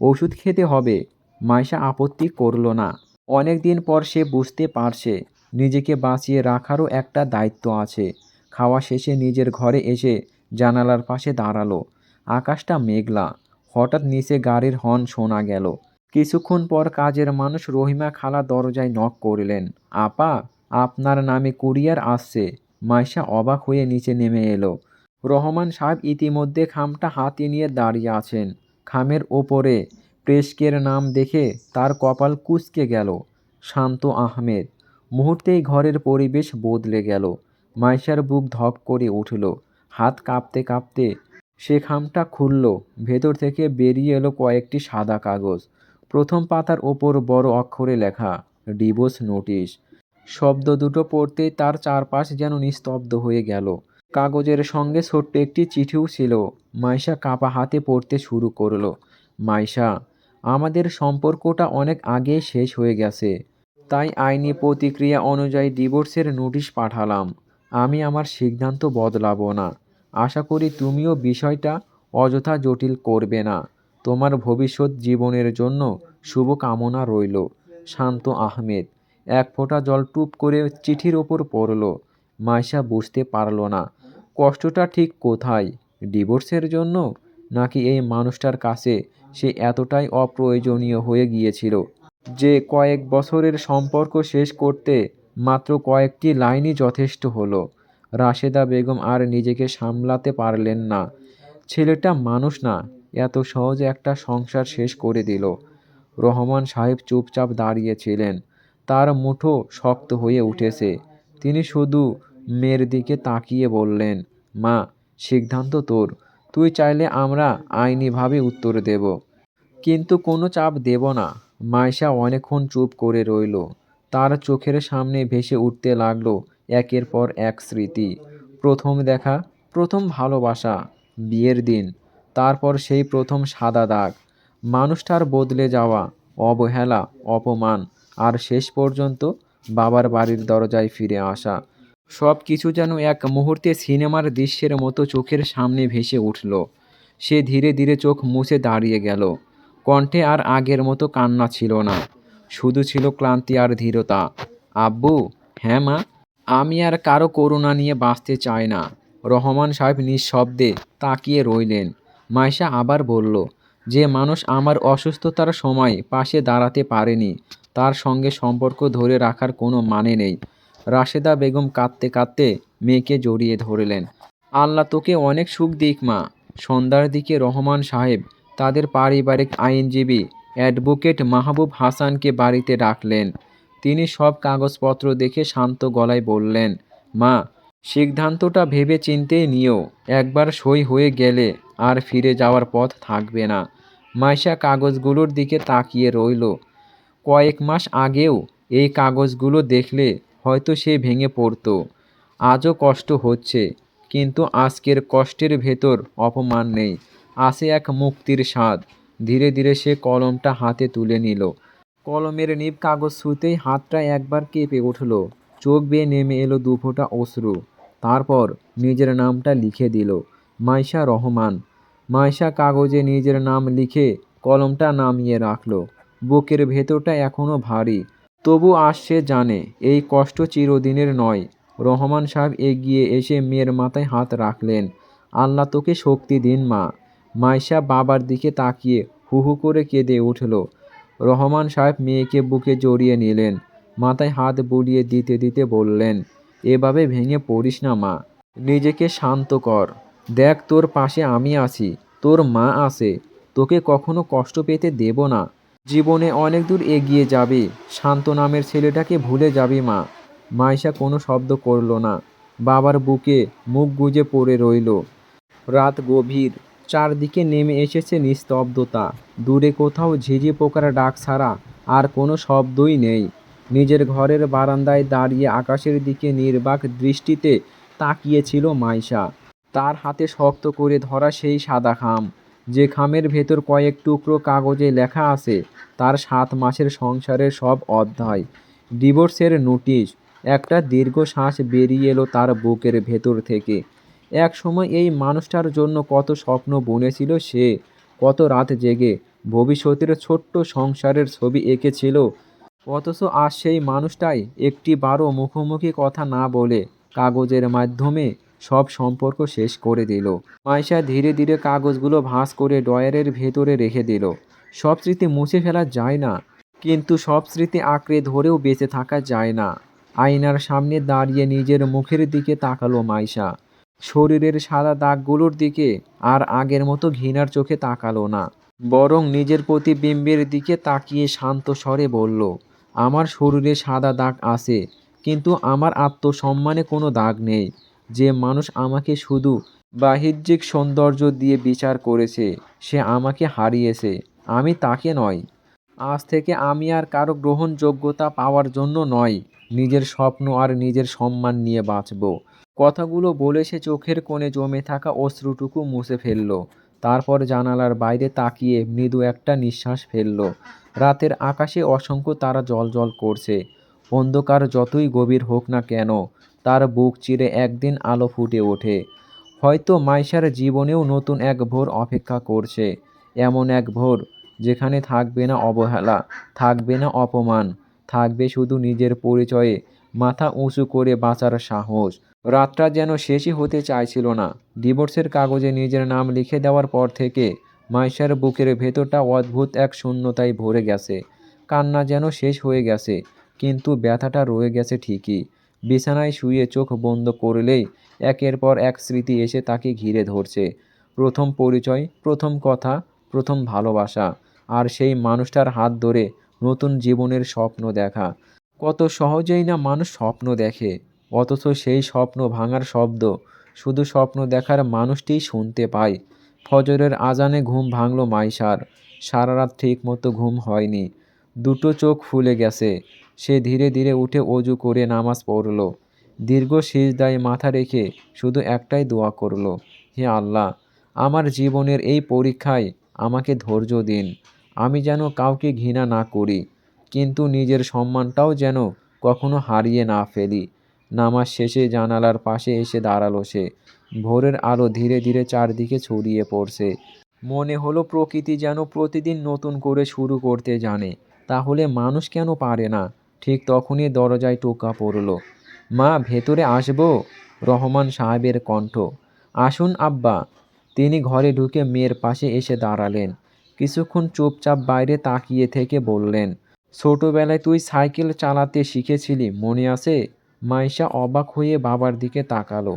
ওষুধ খেতে হবে। মাইশা আপত্তি করল না। অনেক দিন পর সে বুঝতে পারছে নিজেকে বাঁচিয়ে রাখারও একটা দায়িত্ব আছে। খাওয়া শেষে নিজের ঘরে এসে জানালার পাশে দাঁড়ালো। আকাশটা মেঘলা। হঠাৎ নিচে গাড়ির হর্ন শোনা গেল। কিছুক্ষণ পর কাজের মানুষ রহিমা খালা দরজায় নক করলেন। আপা, আপনার নামে কুরিয়ার আসছে। মাইশা অবাক হয়ে নিচে নেমে এলো। রহমান সাহেব ইতিমধ্যে খামটা হাতে নিয়ে দাঁড়িয়ে আছেন। খামের ওপরে প্রেস্কের নাম দেখে তার কপাল কুঁচকে গেল। শান্ত আহমেদ। মুহূর্তেই ঘরের পরিবেশ বদলে গেল। মাইশার বুক ধপ করে উঠল। হাত কাঁপতে কাঁপতে সে খামটা খুলল। ভেতর থেকে বেরিয়ে এলো কয়েকটি সাদা কাগজ। প্রথম পাতার ওপর বড় অক্ষরে লেখা ডিভোর্স নোটিশ। শব্দ দুটো পড়তেই তার চারপাশ যেন নিস্তব্ধ হয়ে গেল। কাগজের সঙ্গে ছোট্ট একটি চিঠিও ছিল। মাইশা কাঁপা হাতে পড়তে শুরু করলো। মাইশা, আমাদের সম্পর্কটা অনেক আগেই শেষ হয়ে গেছে, তাই আইনি প্রতিক্রিয়া অনুযায়ী ডিভোর্সের নোটিশ পাঠালাম। আমি আমার সিদ্ধান্ত বদলাবো না। আশা করি তুমিও বিষয়টা অযথা জটিল করবে না। তোমার ভবিষ্যৎ জীবনের জন্য শুভকামনা রইল। শান্ত আহমেদ। এক ফোঁটা জল টুপ করে চিঠির ওপর পড়ল। মাইশা বুঝতে পারল না কষ্টটা ঠিক কোথায়, ডিভোর্সের জন্য, নাকি এই মানুষটার কাছে সে এতটাই অপ্রয়োজনীয় হয়ে গিয়েছিল যে কয়েক বছরের সম্পর্ক শেষ করতে মাত্র কয়েকটি লাইনই যথেষ্ট হলো। রাশেদা বেগম আর নিজেকে সামলাতে পারলেন না। ছেলেটা মানুষ না, এত সহজে একটা সংসার শেষ করে দিল। রহমান সাহেব চুপচাপ দাঁড়িয়েছিলেন। তার মুঠো শক্ত হয়ে উঠেছে। তিনি শুধু মেয়ের দিকে তাকিয়ে বললেন, মা, সিদ্ধান্ত তোর। তুই চাইলে আমরা আইনিভাবে উত্তর দেব, কিন্তু কোনো চাপ দেব না। মাইশা অনেকক্ষণ চুপ করে রইল। তার চোখের সামনে ভেসে উঠতে লাগলো একের পর এক স্মৃতি। প্রথম দেখা, প্রথম ভালোবাসা, বিয়ের দিন, তারপর সেই প্রথম সাদা দাগ, মানুষটার বদলে যাওয়া, অবহেলা, অপমান, আর শেষ পর্যন্ত বাবার বাড়ির দরজায় ফিরে আসা। সব কিছু যেন এক মুহূর্তে সিনেমার দৃশ্যের মতো চোখের সামনে ভেসে উঠল। সে ধীরে ধীরে চোখ মুছে দাঁড়িয়ে গেল। কণ্ঠে আর আগের মতো কান্না ছিল না, শুধু ছিল ক্লান্তি আর ধীরতা। আব্বু। হ্যাঁ মা। আমি আর কারো করুণা নিয়ে বাঁচতে চাই না। রহমান সাহেব নিঃশব্দে তাকিয়ে রইলেন। মাইশা আবার বলল, যে মানুষ আমার অসুস্থতার সময় পাশে দাঁড়াতে পারেনি, তার সঙ্গে সম্পর্ক ধরে রাখার কোনো মানে নেই। রাশেদা বেগম কাঁদতে কাঁদতে মেয়েকে জড়িয়ে ধরলেন। আল্লাহ তোকে অনেক সুখ দিক মা। সন্ধ্যার দিকে রহমান সাহেব তাদের পারিবারিক আইনজীবী অ্যাডভোকেট মাহবুব হাসানকে বাড়িতে ডাকলেন। তিনি সব কাগজপত্র দেখে শান্ত গলায় বললেন, মা, সিদ্ধান্তটা ভেবে চিন্তেই নিও। একবার সই হয়ে গেলে আর ফিরে যাওয়ার পথ থাকবে না। মাইশা কাগজগুলোর দিকে তাকিয়ে রইল। কয়েক মাস আগেও এই কাগজগুলো দেখলে হয়তো সে ভেঙে পড়তো। আজও কষ্ট হচ্ছে, কিন্তু আজকের কষ্টের ভেতর অপমান নেই, আছে এক মুক্তির স্বাদ। ধীরে ধীরে সে কলমটা হাতে তুলে নিল। কলমের নিব কাগজ ছুঁতেই হাতটা একবার কেঁপে উঠল। চোখ বেয়ে নেমে এলো দুফোঁটা অশ্রু। তারপর নিজের নামটা লিখে দিল, মাইশা রহমান। মাইশা কাগজে নিজের নাম লিখে কলমটা নামিয়ে রাখল। বুকের ভেতরটা এখনও ভারী, তবু আজ সে জানে এই কষ্ট চিরদিনের নয়। রহমান সাহেব এগিয়ে এসে মেয়ের মাথায় হাত রাখলেন। আল্লাহ তোকে শক্তি দিন মা। মাইশা বাবার দিকে তাকিয়ে হু হু করে কেঁদে উঠল। রহমান সাহেব মেয়েকে বুকে জড়িয়ে নিলেন। মাথায় হাত বুলিয়ে দিতে দিতে বললেন, এভাবে ভেঙে পড়িস না মা। নিজেকে শান্ত কর। দেখ, তোর পাশে আমি আছি, তোর মা আছে। তোকে কখনো কষ্ট পেতে দেব না। জীবনে অনেক দূর এগিয়ে যাবি। শান্ত নামের ছেলেটাকে ভুলে যাবি মা। মাইশা কোনো শব্দ করল না। বাবার বুকে মুখ গুজে পড়ে রইল। রাত গভীর। চারদিকে নেমে এসেছে নিস্তব্ধতা। দূরে কোথাও ঝিঝি পোকার ডাক ছাড়া আর কোনো শব্দই নেই। নিজের ঘরের বারান্দায় দাঁড়িয়ে আকাশের দিকে নির্বাক দৃষ্টিতে তাকিয়েছিল মাইশা। তার হাতে শক্ত করে ধরা সেই সাদা খাম। যে খামের ভেতর কয়েক টুকরো কাগজে লেখা আছে তার 7 মাসের সংসারের সব অধ্যায়, ডিভোর্সের নোটিশ। একটা দীর্ঘশ্বাস বেরিয়ে এলো তার বুকের ভেতর থেকে। এক সময় এই মানুষটার জন্য কত স্বপ্ন বুনেছিল সে, কত রাত জেগে ভবিষ্যতের ছোট্ট সংসারের ছবি এঁকেছিল। অথচ আজ সেই মানুষটাই একটিবারও মুখোমুখি কথা না বলে কাগজের মাধ্যমে সব সম্পর্ক শেষ করে দিল। মাইশা ধীরে ধীরে কাগজগুলো ভাঁজ করে ড্রয়ারের ভেতরে রেখে দিল। সব স্মৃতি মুছে ফেলা যায় না, কিন্তু সব স্মৃতি আঁকড়ে ধরেও বেঁচে থাকা যায় না। আয়নার সামনে দাঁড়িয়ে নিজের মুখের দিকে তাকালো মাইশা। শরীরের সাদা দাগগুলোর দিকে আর আগের মতো ঘৃণার চোখে তাকালো না, বরং নিজের প্রতিবিম্বের দিকে তাকিয়ে শান্ত স্বরে বলল, আমার শরীরে সাদা দাগ আছে, কিন্তু আমার আত্মসম্মানে কোনো দাগ নেই। যে মানুষ আমাকে শুধু বাহ্যিক সৌন্দর্য দিয়ে বিচার করেছে সে আমাকে হারিয়েছে, আমি তাকে নয়। আজ থেকে আমি আর কারো গ্রহণযোগ্যতা পাওয়ার জন্য নয়, নিজের স্বপ্ন আর নিজের সম্মান নিয়ে বাঁচব। কথাগুলো বলে সে চোখের কোণে জমে থাকা অশ্রুটুকু মুছে ফেলল। তারপর জানালার বাইরে তাকিয়ে মৃদু একটা নিঃশ্বাস ফেলল। রাতের আকাশে অসংখ্য তারা জ্বলজ্বল করছে। অন্ধকার যতই গভীর হোক না কেন, তার বুক চিরে একদিন আলো ফুটে ওঠে। হয়তো মাইশার জীবনেও নতুন এক ভোর অপেক্ষা করছে, এমন এক ভোর যেখানে থাকবে না অবহেলা, থাকবে না অপমান, থাকবে শুধু নিজের পরিচয়ে মাথা উঁচু করে বাঁচার সাহস। রাতটা যেন শেষই হতে চাইছিল না। ডিভোর্সের কাগজে নিজের নাম লিখে দেওয়ার পর থেকে মাইশার বুকের ভেতরটা অদ্ভুত এক শূন্যতায় ভরে গেছে। কান্না যেন শেষ হয়ে গেছে, কিন্তু ব্যথাটা রয়ে গেছে ঠিকই। বিছানায় শুয়ে চোখ বন্ধ করলেই একের পর এক স্মৃতি এসে তাকে ঘিরে ধরছে। প্রথম পরিচয়, প্রথম কথা, প্রথম ভালোবাসা, আর সেই মানুষটার হাত ধরে নতুন জীবনের স্বপ্ন দেখা। কত সহজেই না মানুষ স্বপ্ন দেখে, অথচ সেই স্বপ্ন ভাঙার শব্দ শুধু স্বপ্ন দেখার মানুষটিই শুনতে পায়। ফজরের আজানে ঘুম ভাঙল মাইশার। সারা রাত ঠিক মতো ঘুম হয়নি, দুটো চোখ ফুলে গেছে। সে ধীরে ধীরে উঠে অজু করে নামাজ পড়ল। দীর্ঘ সিজদায় মাথা রেখে শুধু একটাই দোয়া করল, হে আল্লাহ, আমার জীবনের এই পরীক্ষায় আমাকে ধৈর্য দিন। আমি যেন কাউকে ঘৃণা না করি, কিন্তু নিজের সম্মানটাও যেন কখনো হারিয়ে না ফেলি। নামাজ শেষে জানালার পাশে এসে দাঁড়ালো সে। ভোরের আলো ধীরে ধীরে চারদিকে ছড়িয়ে পড়ছে। মনে হলো প্রকৃতি যেন প্রতিদিন নতুন করে শুরু করতে জানে। তাহলে মানুষ কেন পারে না? ঠিক তখনই দরজায় টোকা পড়ল। মা, ভেতরে আসবো? রহমান সাহেবের কণ্ঠ। আসুন আব্বা। তিনি ঘরে ঢুকে মেয়ের পাশে এসে দাঁড়ালেন। কিছুক্ষণ চুপচাপ বাইরে তাকিয়ে থেকে বললেন, ছোটবেলায় তুই সাইকেল চালাতে শিখেছিলি, মনে আছে? মাইশা অবাক হয়ে বাবার দিকে তাকালো।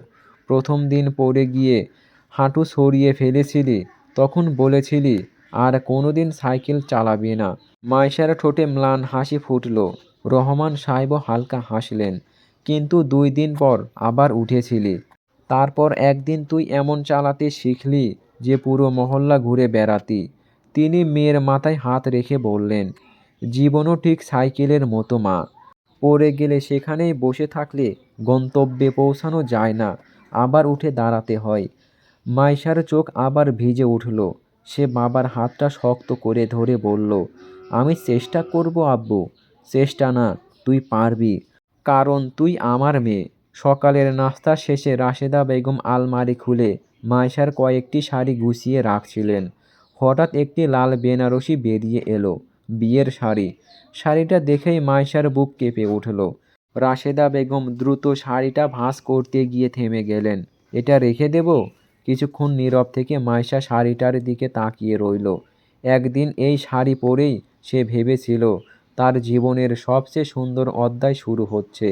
প্রথম দিন পড়ে গিয়ে হাঁটু ছড়িয়ে ফেলেছিলি, তখন বলেছিলি আর কোনোদিন সাইকেল চালাবি না। মাইশার ঠোঁটে ম্লান হাসি ফুটল। রহমান সাহেবও হালকা হাসলেন। কিন্তু 2 দিন পর আবার উঠেছিলি। তারপর একদিন তুই এমন চালাতে শিখলি যে পুরো মহল্লা ঘুরে বেড়াতি। তিনি মেয়ের মাথায় হাত রেখে বললেন, জীবনও ঠিক সাইকেলের মতো মা। পড়ে গেলে সেখানেই বসে থাকলে গন্তব্যে পৌঁছানো যায় না, আবার উঠে দাঁড়াতে হয়। মাইশার চোখ আবার ভিজে উঠল। সে বাবার হাতটা শক্ত করে ধরে বলল, আমি চেষ্টা করব আব্বু। চেষ্টা না, তুই পারবি, কারণ তুই আমার মেয়ে। সকালের নাস্তা শেষে রাশেদা বেগম আলমারি খুলে মাইশার কয়েকটি শাড়ি গুছিয়ে রাখছিলেন। হঠাৎ একটি লাল বেনারসি বেরিয়ে এলো, বিয়ের শাড়ি। শাড়িটা দেখেই মাইশার বুক কেঁপে উঠল। রাশেদা বেগম দ্রুত শাড়িটা ভাঁজ করতে গিয়ে থেমে গেলেন। এটা রেখে দেব? কিছুক্ষণ নীরব থেকে মাইশা শাড়িটার দিকে তাকিয়ে রইল। একদিন এই শাড়ি পরেই সে ভেবেছিল তার জীবনের সবচেয়ে সুন্দর অধ্যায় শুরু হচ্ছে।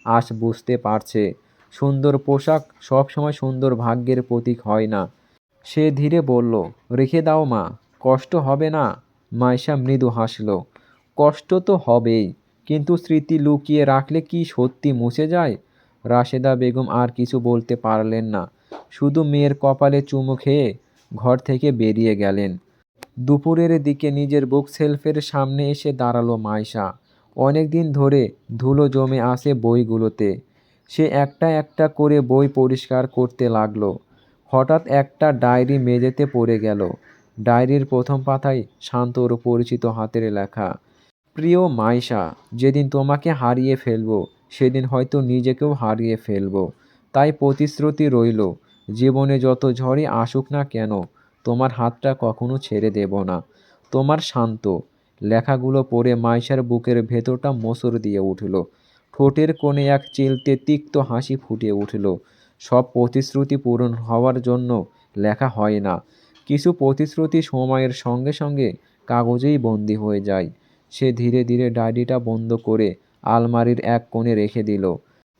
আজ বুঝতে পারছে, সুন্দর পোশাক সবসময় সুন্দর ভাগ্যের প্রতীক হয় না। সে ধীরে বলল, রেখে দাও মা, কষ্ট হবে না? মাইশা মৃদু হাসল। কষ্ট তো হবেই, কিন্তু স্মৃতি লুকিয়ে রাখলে কি সত্যি মুছে যায়? রাশেদা বেগম আর কিছু বলতে পারলেন না, শুধু মেয়ের কপালে চুমু খেয়ে ঘর থেকে বেরিয়ে গেলেন। দুপুরের দিকে নিজের বুক সেলফের সামনে এসে দাঁড়ালো মাইশা। অনেক দিন ধরে ধুলো জমে আছে বইগুলোতে। সে একটা একটা করে বই পরিষ্কার করতে লাগলো। হঠাৎ একটা ডায়েরি মেঝেতে পড়ে গেল। ডায়েরির প্রথম পাতায় শান্তর পরিচিত হাতের লেখা, প্রিয় মাইশা, যেদিন তোমাকে হারিয়ে ফেলবো সেদিন হয়তো নিজেকেও হারিয়ে ফেলবো। তাই প্রতিশ্রুতি রইল, জীবনে যত ঝড়ই আসুক না কেন তোমার হাতটা কখনো ছেড়ে দেব না। তোমার শান্ত। লেখাগুলো পড়ে মাইশার বুকের ভেতরটা মোচড় দিয়ে উঠল। ঠোঁটের কোণে এক চিলতে তিক্ত হাসি ফুটে উঠল। সব প্রতিশ্রুতি পূরণ হওয়ার জন্য লেখা হয় না। কিছু প্রতিশ্রুতি সময়ের সঙ্গে সঙ্গে কাগজেই বন্দী হয়ে যায়। সে ধীরে ধীরে ডায়েরিটা বন্ধ করে আলমারির এক কোণে রেখে দিল।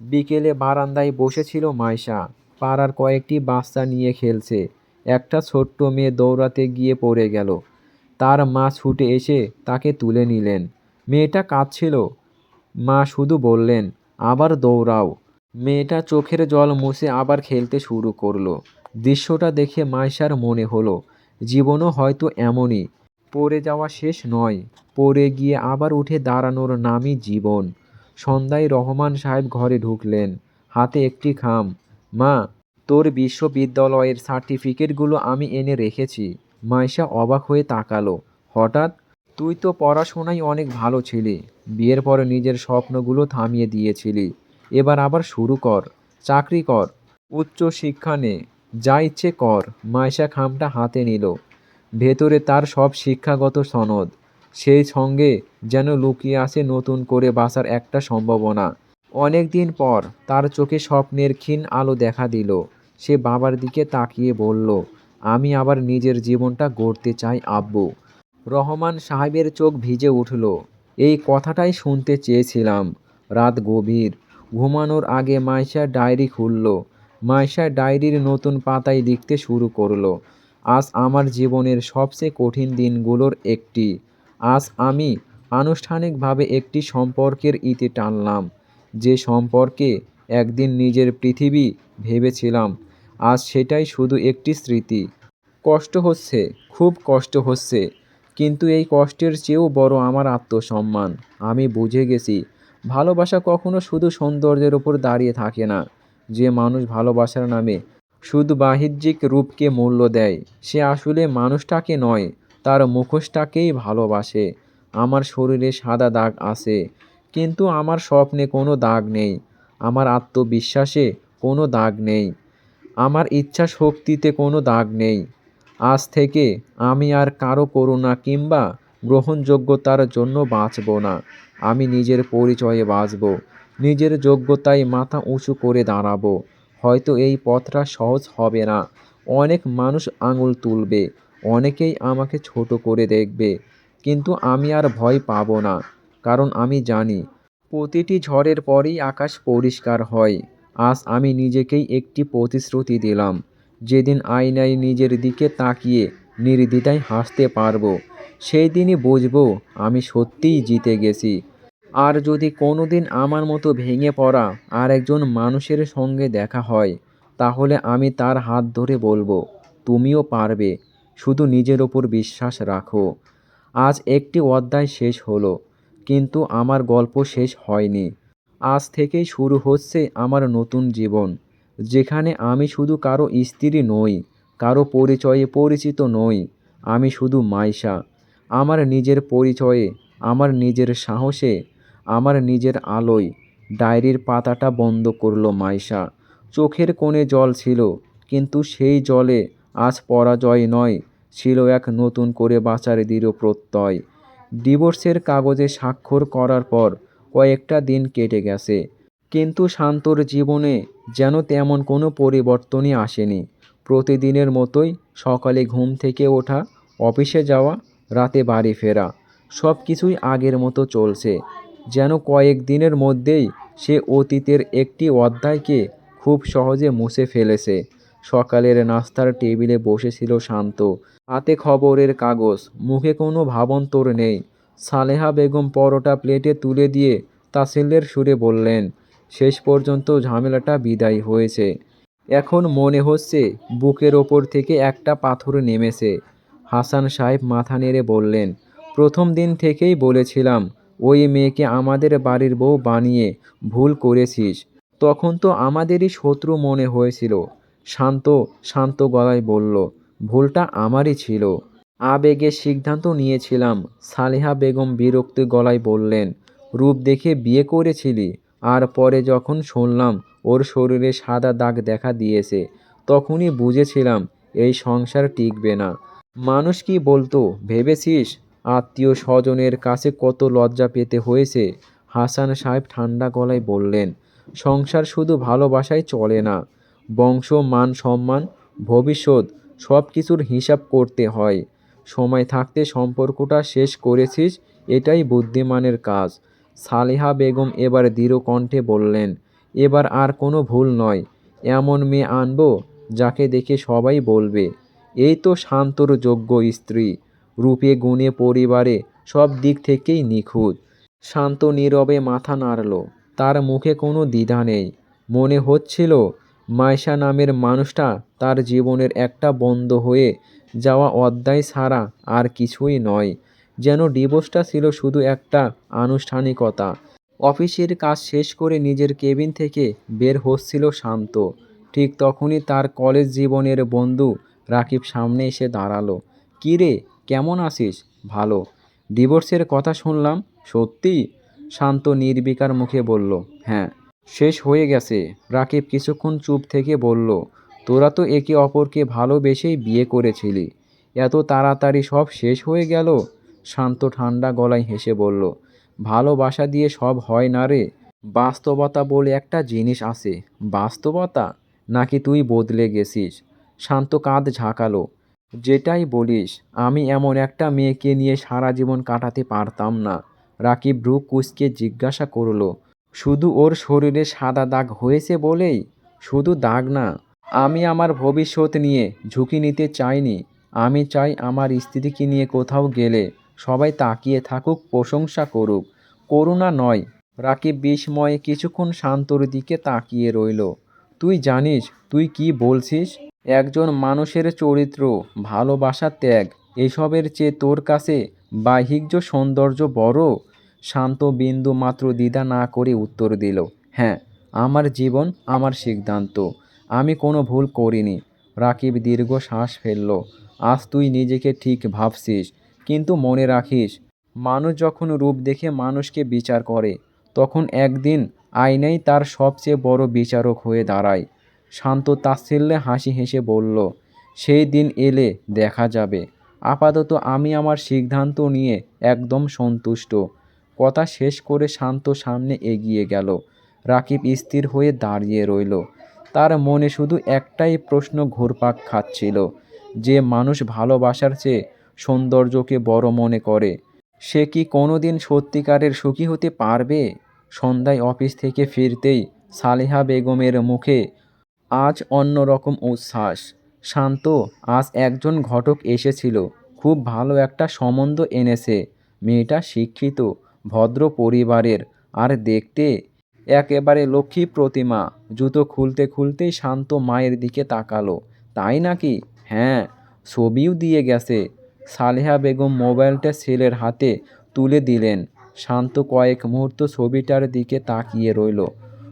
বিকেলে বারান্দায় বসেছিল মাইশা। পাড়ার কয়েকটি বাচ্চা নিয়ে খেলছে। একটা ছোট্ট মেয়ে দৌড়াতে গিয়ে পড়ে গেল। তার মা ছুটে এসে তাকে তুলে নিলেন। মেয়েটা কাঁদছিল। মা শুধু বললেন, আবার দৌড়াও। মেয়েটা চোখের জল মুছে আবার খেলতে শুরু করলো। দৃশ্যটা দেখে মাইশার মনে হলো, জীবনও হয়তো এমনই। পড়ে যাওয়া শেষ নয়, পড়ে গিয়ে আবার উঠে দাঁড়ানোর নামই জীবন। সন্ধ্যায় রহমান সাহেব ঘরে ঢুকলেন, হাতে একটি খাম। মা, তোর বিশ্ববিদ্যালয়ের সার্টিফিকেটগুলো আমি এনে রেখেছি। মাইশা অবাক হয়ে তাকালো। হঠাৎ? তুই তো পড়াশোনায় অনেক ভালো ছিলি। বিয়ের পরে নিজের স্বপ্নগুলো থামিয়ে দিয়েছিলি। এবার আবার শুরু কর। চাকরি কর। উচ্চ শিক্ষা নে। যা ইচ্ছে কর। মাইশা খামটা হাতে নিল। ভেতরে তার সব শিক্ষাগত সনদ। সেই সঙ্গে যেন লুকিয়ে আছে নতুন করে বাঁচার একটা সম্ভাবনা। অনেক দিন পর তার চোখে স্বপ্নের ক্ষীণ আলো দেখা দিল। সে বাবার দিকে তাকিয়ে বলল, আমি আবার নিজের জীবনটা গড়তে চাই আব্বু। রহমান সাহেবের চোখ ভিজে উঠল। এই কথাটাই শুনতে চেয়েছিলাম। রাত গভীর। ঘুমানোর আগে মাইশা ডায়েরি খুলল। মাইশা ডায়েরির নতুন পাতায় লিখতে শুরু করলো, আজ আমার জীবনের সবচেয়ে কঠিন দিনগুলোর একটি। আজ আমি আনুষ্ঠানিকভাবে একটি সম্পর্কের ইতি টানলাম। যে সম্পর্কে একদিন নিজের পৃথিবী ভেবেছিলাম, আজ সেটাই শুধু একটি স্মৃতি। কষ্ট হচ্ছে, খুব কষ্ট হচ্ছে, কিন্তু এই কষ্টের চেয়েও বড় আমার আত্মসম্মান। আমি বুঝে গেছি, ভালোবাসা কখনো শুধু সৌন্দর্যের উপর দাঁড়িয়ে থাকে না। যে মানুষ ভালোবাসার নামে শুধু বাহ্যিক রূপকে মূল্য দেয়, সে আসলে মানুষটাকে নয়, তার মুখোশটাকেই ভালোবাসে। আমার শরীরে সাদা দাগ আছে, কিন্তু আমার স্বপ্নে কোনো দাগ নেই। আমার আত্মবিশ্বাসে কোনো দাগ নেই। আমার ইচ্ছা শক্তিতে কোনো দাগ নেই। আজ থেকে আমি আর কারো করুণা কিংবা গ্রহণযোগ্যতার জন্য বাঁচব না। আমি নিজের পরিচয়ে বাঁচব। নিজের যোগ্যতায় মাথা উঁচু করে দাঁড়াবো। হয়তো এই পথটা সহজ হবে না। অনেক মানুষ আঙুল তুলবে। অনেকেই আমাকে ছোট করে দেখবে। কিন্তু আমি আর ভয় পাব না। কারণ আমি জানি, প্রতিটি ঝড়ের পরেই আকাশ পরিষ্কার হয়। আজ আমি নিজেকেই একটি প্রতিশ্রুতি দিলাম। যেদিন আয়নায় নিজের দিকে তাকিয়ে নির্দ্বিধায় হাসতে পারবো, সেই দিনই বুঝবো আমি সত্যিই জিতে গেছি। আর যদি কোনোদিন আমার মতো ভেঙে পড়া আর একজন মানুষের সঙ্গে দেখা হয়, তাহলে আমি তার হাত ধরে বলবো, তুমিও পারবে। শুধু নিজের ওপর বিশ্বাস রাখো। আজ একটি অধ্যায় শেষ হলো, কিন্তু আমার গল্প শেষ হয়নি। আজ থেকেই শুরু হচ্ছে আমার নতুন জীবন, যেখানে আমি শুধু কারো স্ত্রী নই, কারো পরিচয়ে পরিচিত নই। আমি শুধু মাইশা। আমার নিজের পরিচয়ে, আমার নিজের সাহসে, আমার নিজের আলোয়। ডায়েরির পাতাটা বন্ধ করলো মাইশা। চোখের কোণে জল ছিল, কিন্তু সেই জলে আজ পরাজয় নয়, ছিল এক নতুন করে বাঁচার দৃঢ় প্রত্যয়। ডিভোর্সের কাগজে স্বাক্ষর করার পর কয়েকটা দিন কেটে গেছে, কিন্তু শান্তর জীবনে যেন তেমন কোনো পরিবর্তনই আসেনি। প্রতিদিনের মতোই সকালে ঘুম থেকে ওঠা, অফিসে যাওয়া, রাতে বাড়ি ফেরা, সব কিছুই আগের মতো চলছে। যেন কয়েক দিনের মধ্যেই সে অতীতের একটি অধ্যায়কে খুব সহজে মুছে ফেলেছে। সকালের নাস্তার টেবিলে বসেছিল শান্ত, হাতে খবরের কাগজ, মুখে কোনো ভাবান্তর নেই। সালেহা বেগম পরোটা প্লেটে তুলে দিয়ে তাচ্ছিল্যের সুরে বললেন, শেষ পর্যন্ত ঝামেলাটা বিদায় হয়েছে। এখন মনে হচ্ছে বুকের ওপর থেকে একটা পাথর নেমেছে। হাসান সাহেব মাথা নেড়ে বললেন, প্রথম দিন থেকেই বলেছিলাম, ওই মেয়েকে আমাদের বাড়ির বউ বানিয়ে ভুল করেছিস। তখন তো আমাদেরই শত্রু মনে হয়েছিল। শান্ত শান্ত গলায় বলল, ভুলটা আমারই ছিল। আবেগে সিদ্ধান্ত নিয়েছিলাম। সালেহা বেগম বিরক্ত গলায় বললেন, রূপ দেখে বিয়ে করেছিলি? আর পরে যখন শুনলাম ওর শরীরে সাদা দাগ দেখা দিয়েছে, তখনই বুঝেছিলাম এই সংসার টিকবে না। মানুষ কি বলতো ভেবেছিস? আত্মীয় স্বজনের কাছে কত লজ্জা পেতে হয়েছে। হাসান সাহেব ঠান্ডা গলায় বললেন, সংসার শুধু ভালোবাসায় চলে না, বংশ, মান, সম্মান, ভবিষ্যৎ সব কিছুর হিসাব করতে হয়। সময় থাকতে সম্পর্কটা শেষ করেছিস, এটাই বুদ্ধিমানের কাজ। সালেহা বেগম এবার দৃঢ় কণ্ঠে বললেন, এবার আর কোনো ভুল নয়। এমন মেয়ে আনবো যাকে দেখে সবাই বলবে, এই তো শান্তর যোগ্য স্ত্রী। রূপে গুণে পরিবারে সব দিক থেকেই নিখুঁত। শান্ত নীরবে মাথা নাড়ল। তার মুখে কোনো দ্বিধা নেই। মনে হচ্ছিল মাইশা নামের মানুষটা তার জীবনের একটা বন্ধ হয়ে যাওয়া অধ্যায় ছাড়া আর কিছুই নয়। যেন ডিভোর্সটা ছিল শুধু একটা আনুষ্ঠানিকতা। অফিসের কাজ শেষ করে নিজের কেবিন থেকে বের হচ্ছিল শান্ত। ঠিক তখনই তার কলেজ জীবনের বন্ধু রাকিব সামনে এসে দাঁড়ালো। কী রে, কেমন আছিস? ভালো। ডিভোর্সের কথা শুনলাম, সত্যি? শান্ত নির্বিকার মুখে বলল, হ্যাঁ, শেষ হয়ে গেছে। রাকিব কিছুক্ষণ চুপ থেকে বলল, তোরা তো একে অপরকে ভালোবেসেই বিয়ে করেছিলি, এত তাড়াতাড়ি সব শেষ হয়ে গেল? শান্ত ঠান্ডা গলায় হেসে বলল, ভালোবাসা দিয়ে সব হয় না রে। বাস্তবতা বলে একটা জিনিস আছে। বাস্তবতা? নাকি তুই বদলে গেছিস? শান্ত কাঁধ ঝাঁকালো। যেটাই বলিস, আমি এমন একটা মেয়েকে নিয়ে সারা জীবন কাটাতে পারতাম না। রাকিব ভ্রু কুঁচকে জিজ্ঞাসা করল, শুধু ওর শরীরে সাদা দাগ হয়েছে বলেই? শুধু দাগ না, আমি আমার ভবিষ্যৎ নিয়ে ঝুঁকি নিতে চাইনি। আমি চাই আমার স্ত্রীকে নিয়ে কোথাও গেলে সবাই তাকিয়ে থাকুক, প্রশংসা করুক, করুণা নয়। রাকিব বিস্ময়ে কিছুক্ষণ শান্তর দিকে তাকিয়ে রইল। তুই জানিস তুই কি বলছিস? একজন মানুষের চরিত্র, ভালোবাসা, ত্যাগ, এসবের চেয়ে তোর কাছে বাহ্যিক সৌন্দর্য বড়? শান্ত বিন্দু মাত্র দ্বিধা না করে উত্তর দিল, হ্যাঁ, আমার জীবন, আমার সিদ্ধান্ত। আমি কোনো ভুল করিনি। রাকিব দীর্ঘ শ্বাস ফেলল। আজ তুই নিজেকে ঠিক ভাবছিস, কিন্তু মনে রাখিস, মানুষ যখন রূপ দেখে মানুষকে বিচার করে, তখন একদিন আয়নাই তার সবচেয়ে বড় বিচারক হয়ে দাঁড়ায়। শান্ত তাচ্ছিল্যে হাসি হেসে বলল, সেই দিন এলে দেখা যাবে। আপাতত আমি আমার সিদ্ধান্ত নিয়ে একদম সন্তুষ্ট। কথা শেষ করে শান্ত সামনে এগিয়ে গেল। রাকিব স্থির হয়ে দাঁড়িয়ে রইল। তার মনে শুধু একটাই প্রশ্ন ঘুরপাক খাচ্ছিল, যে মানুষ ভালোবাসার চেয়ে সৌন্দর্যকে বড় মনে করে, সে কি কোনোদিন সত্যিকারের সুখী হতে পারবে? সন্ধ্যায় অফিস থেকে ফিরতেই সালেহা বেগমের মুখে আজ অন্যরকম উচ্ছ্বাস। শান্ত, আজ একজন ঘটক এসেছিল, খুব ভালো একটা সম্বন্ধ এনেছে। মেয়েটা শিক্ষিত, ভদ্র পরিবারের, আর দেখতে একেবারে লক্ষ্মী প্রতিমা। জুতো খুলতে খুলতেই শান্ত মায়ের দিকে তাকালো। তাই নাকি? হ্যাঁ, ছবিও দিয়ে গেছে। সালেহা বেগম মোবাইলটা ছেলের হাতে তুলে দিলেন। শান্ত কয়েক মুহূর্ত ছবিটার দিকে তাকিয়ে রইল।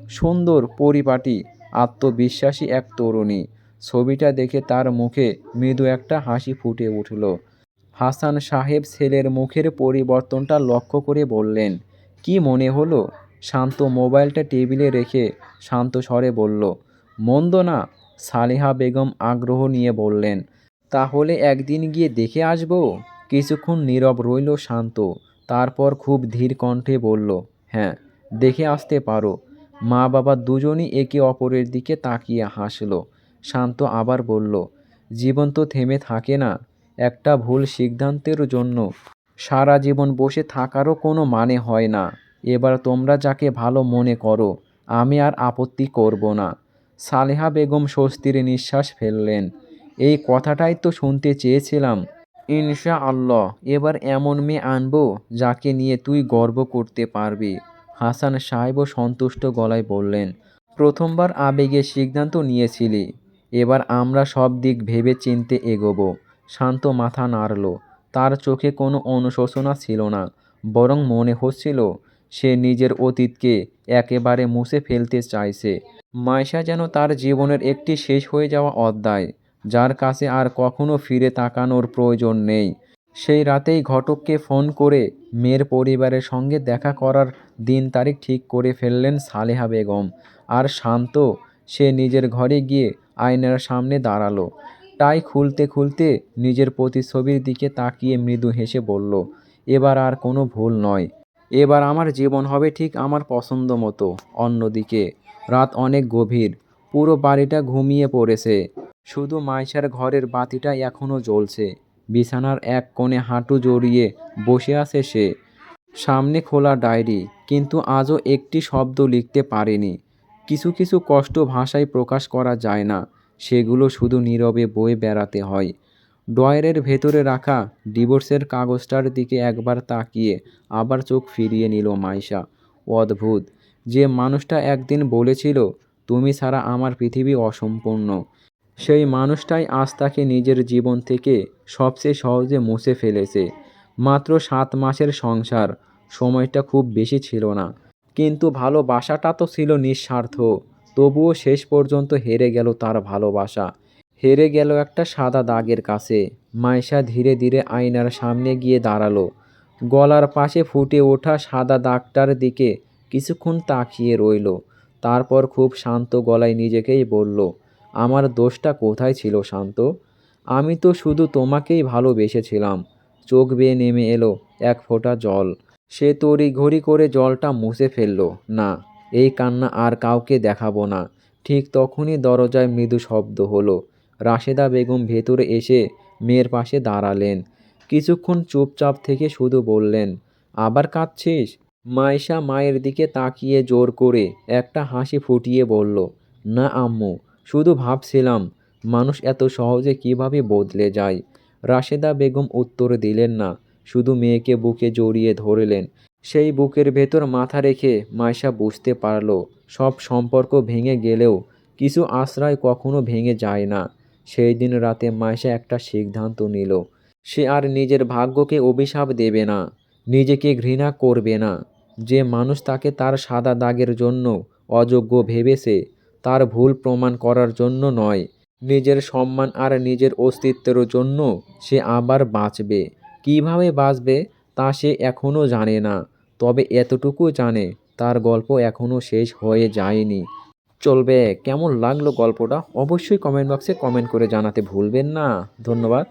সুন্দর, পরিপাটি, আত্মবিশ্বাসী এক তরুণী। ছবিটা দেখে তার মুখে মৃদু একটা হাসি ফুটে উঠল। হাসান সাহেব ছেলের মুখের পরিবর্তনটা লক্ষ্য করে বললেন, কি মনে হলো? শান্ত মোবাইলটা টেবিলে রেখে শান্ত স্বরে বলল, মন্দ না। সালেহা বেগম আগ্রহ নিয়ে বললেন, তাহলে একদিন গিয়ে দেখে আসবো? কিছুক্ষণ নীরব রইল শান্ত। তারপর খুব ধীর কণ্ঠে বলল, হ্যাঁ, দেখে আসতে পারো। মা বাবা দুজনই একে অপরের দিকে তাকিয়ে হাসল। শান্ত আবার বলল, জীবন তো থেমে থাকে না। একটা ভুল সিদ্ধান্তের জন্য সারা জীবন বসে থাকারও কোনো মানে হয় না। এবার তোমরা যাকে ভালো মনে করো, আমি আর আপত্তি করব না। সালেহা বেগম স্বস্তির নিঃশ্বাস ফেললেন। এই কথাটাই তো শুনতে চেয়েছিলাম। ইনশাআল্লাহ এবার এমন মেয়ে আনবো যাকে নিয়ে তুই গর্ব করতে পারবি। হাসান সাহেবও সন্তুষ্ট গলায় বললেন, প্রথমবার আবেগে সিদ্ধান্ত নিয়েছিলি, এবার আমরা সব দিক ভেবে চিনতে এগোবো। শান্ত মাথা নাড়ল। তার চোখে কোনো অনুশোচনা ছিল না, বরং মনে হচ্ছিল সে নিজের অতীতকে একেবারে মুছে ফেলতে চাইছে। মাইশা যেন তার জীবনের একটি শেষ হয়ে যাওয়া অধ্যায়, যার কাছে আর কখনো ফিরে তাকানোর প্রয়োজন নেই। সেই রাতেই ঘটককে ফোন করে মেয়ের পরিবারের সঙ্গে দেখা করার দিন তারিখ ঠিক করে ফেললেন সালেহা বেগম। আর শান্ত, সে নিজের ঘরে গিয়ে আয়নার সামনে দাঁড়ালো। টাই খুলতে খুলতে নিজের প্রতিচ্ছবির দিকে তাকিয়ে মৃদু হেসে বলল, এবার আর কোনো ভুল নয়। এবার আমার জীবন হবে ঠিক আমার পছন্দ মতো। অন্যদিকে রাত অনেক গভীর, পুরো বাড়িটা ঘুমিয়ে পড়েছে, শুধু মাইশার ঘরের বাতিটা এখনো জ্বলছে। বিছানার এক কোণে হাঁটু জড়িয়ে বসে আছে সে, সামনে খোলা ডায়েরি, কিন্তু আজও একটি শব্দ লিখতে পারেনি। কিছু কিছু কষ্ট ভাষায় প্রকাশ করা যায় না, সেগুলো শুধু নীরবে বয়ে বেড়াতে হয়। ড্রয়ারের ভেতরে রাখা ডিভোর্সের কাগজটার দিকে একবার তাকিয়ে আবার চোখ ফিরিয়ে নিল মাইশা। অদ্ভুত, যে মানুষটা একদিন বলেছিল তুমি ছাড়া আমার পৃথিবী অসম্পূর্ণ, সেই মানুষটাই আজ তাকে নিজের জীবন থেকে সবচেয়ে সহজে মুছে ফেলেছে। মাত্র 7 মাসের সংসার, সময়টা খুব বেশি ছিল না, কিন্তু ভালোবাসাটা তো ছিল নিঃস্বার্থ। তবুও শেষ পর্যন্ত হেরে গেল তার ভালোবাসা, হেরে গেল একটা সাদা দাগের কাছে। মাইশা ধীরে ধীরে আয়নার সামনে গিয়ে দাঁড়ালো, গলার পাশে ফুটে ওঠা সাদা দাগটার দিকে কিছুক্ষণ তাকিয়ে রইল। তারপর খুব শান্ত গলায় নিজেকেই বলল, আমার দোষটা কোথায় ছিল শান্ত? আমি তো শুধু তোমাকেই ভালোবেসেছিলাম। চোখ বেয়ে নেমে এলো এক ফোঁটা জল। সে তড়িঘড়ি করে জলটা মুছে ফেলল। না, এই কান্না আর কাউকে দেখাবো না। ঠিক তখনই দরজায় মৃদু শব্দ হলো। রাশেদা বেগম ভেতরে এসে মেয়ের পাশে দাঁড়ালেন। কিছুক্ষণ চুপচাপ থেকে শুধু বললেন, আবার কাঁদছিস? মাইশা মায়ের দিকে তাকিয়ে জোর করে একটা হাসি ফুটিয়ে বলল, না আম্মু, শুধু ভাবছিলাম মানুষ এত সহজে কিভাবে বদলে যায়। রাশেদা বেগম উত্তর দিলেন না, শুধু মেয়েকে বুকে জড়িয়ে ধরলেন। সেই বুকের ভেতর মাথা রেখে মাইশা বুঝতে পারল, সব সম্পর্ক ভেঙে গেলেও কিছু আশ্রয় কখনো ভেঙে যায় না। সেই দিন রাতে মাইশা একটা সিদ্ধান্ত নিল, সে আর নিজের ভাগ্যকে অভিশাপ দেবে না, নিজেকে ঘৃণা করবে না। যে মানুষ তাকে তার সাদা দাগের জন্য অযোগ্য ভেবেছে, তার ভুল প্রমাণ করার জন্য নয়, নিজের সম্মান আর নিজের অস্তিত্বের জন্য সে আবার বাঁচবে। কিভাবে বাঁচবে তা সে এখনও জানে না, তবে এতটুকু জানে, তার গল্প এখনও শেষ হয়ে যায়নি। চলবে, কেমন লাগলো গল্পটা অবশ্যই কমেন্ট বক্সে কমেন্ট করে জানাতে ভুলবেন না। ধন্যবাদ।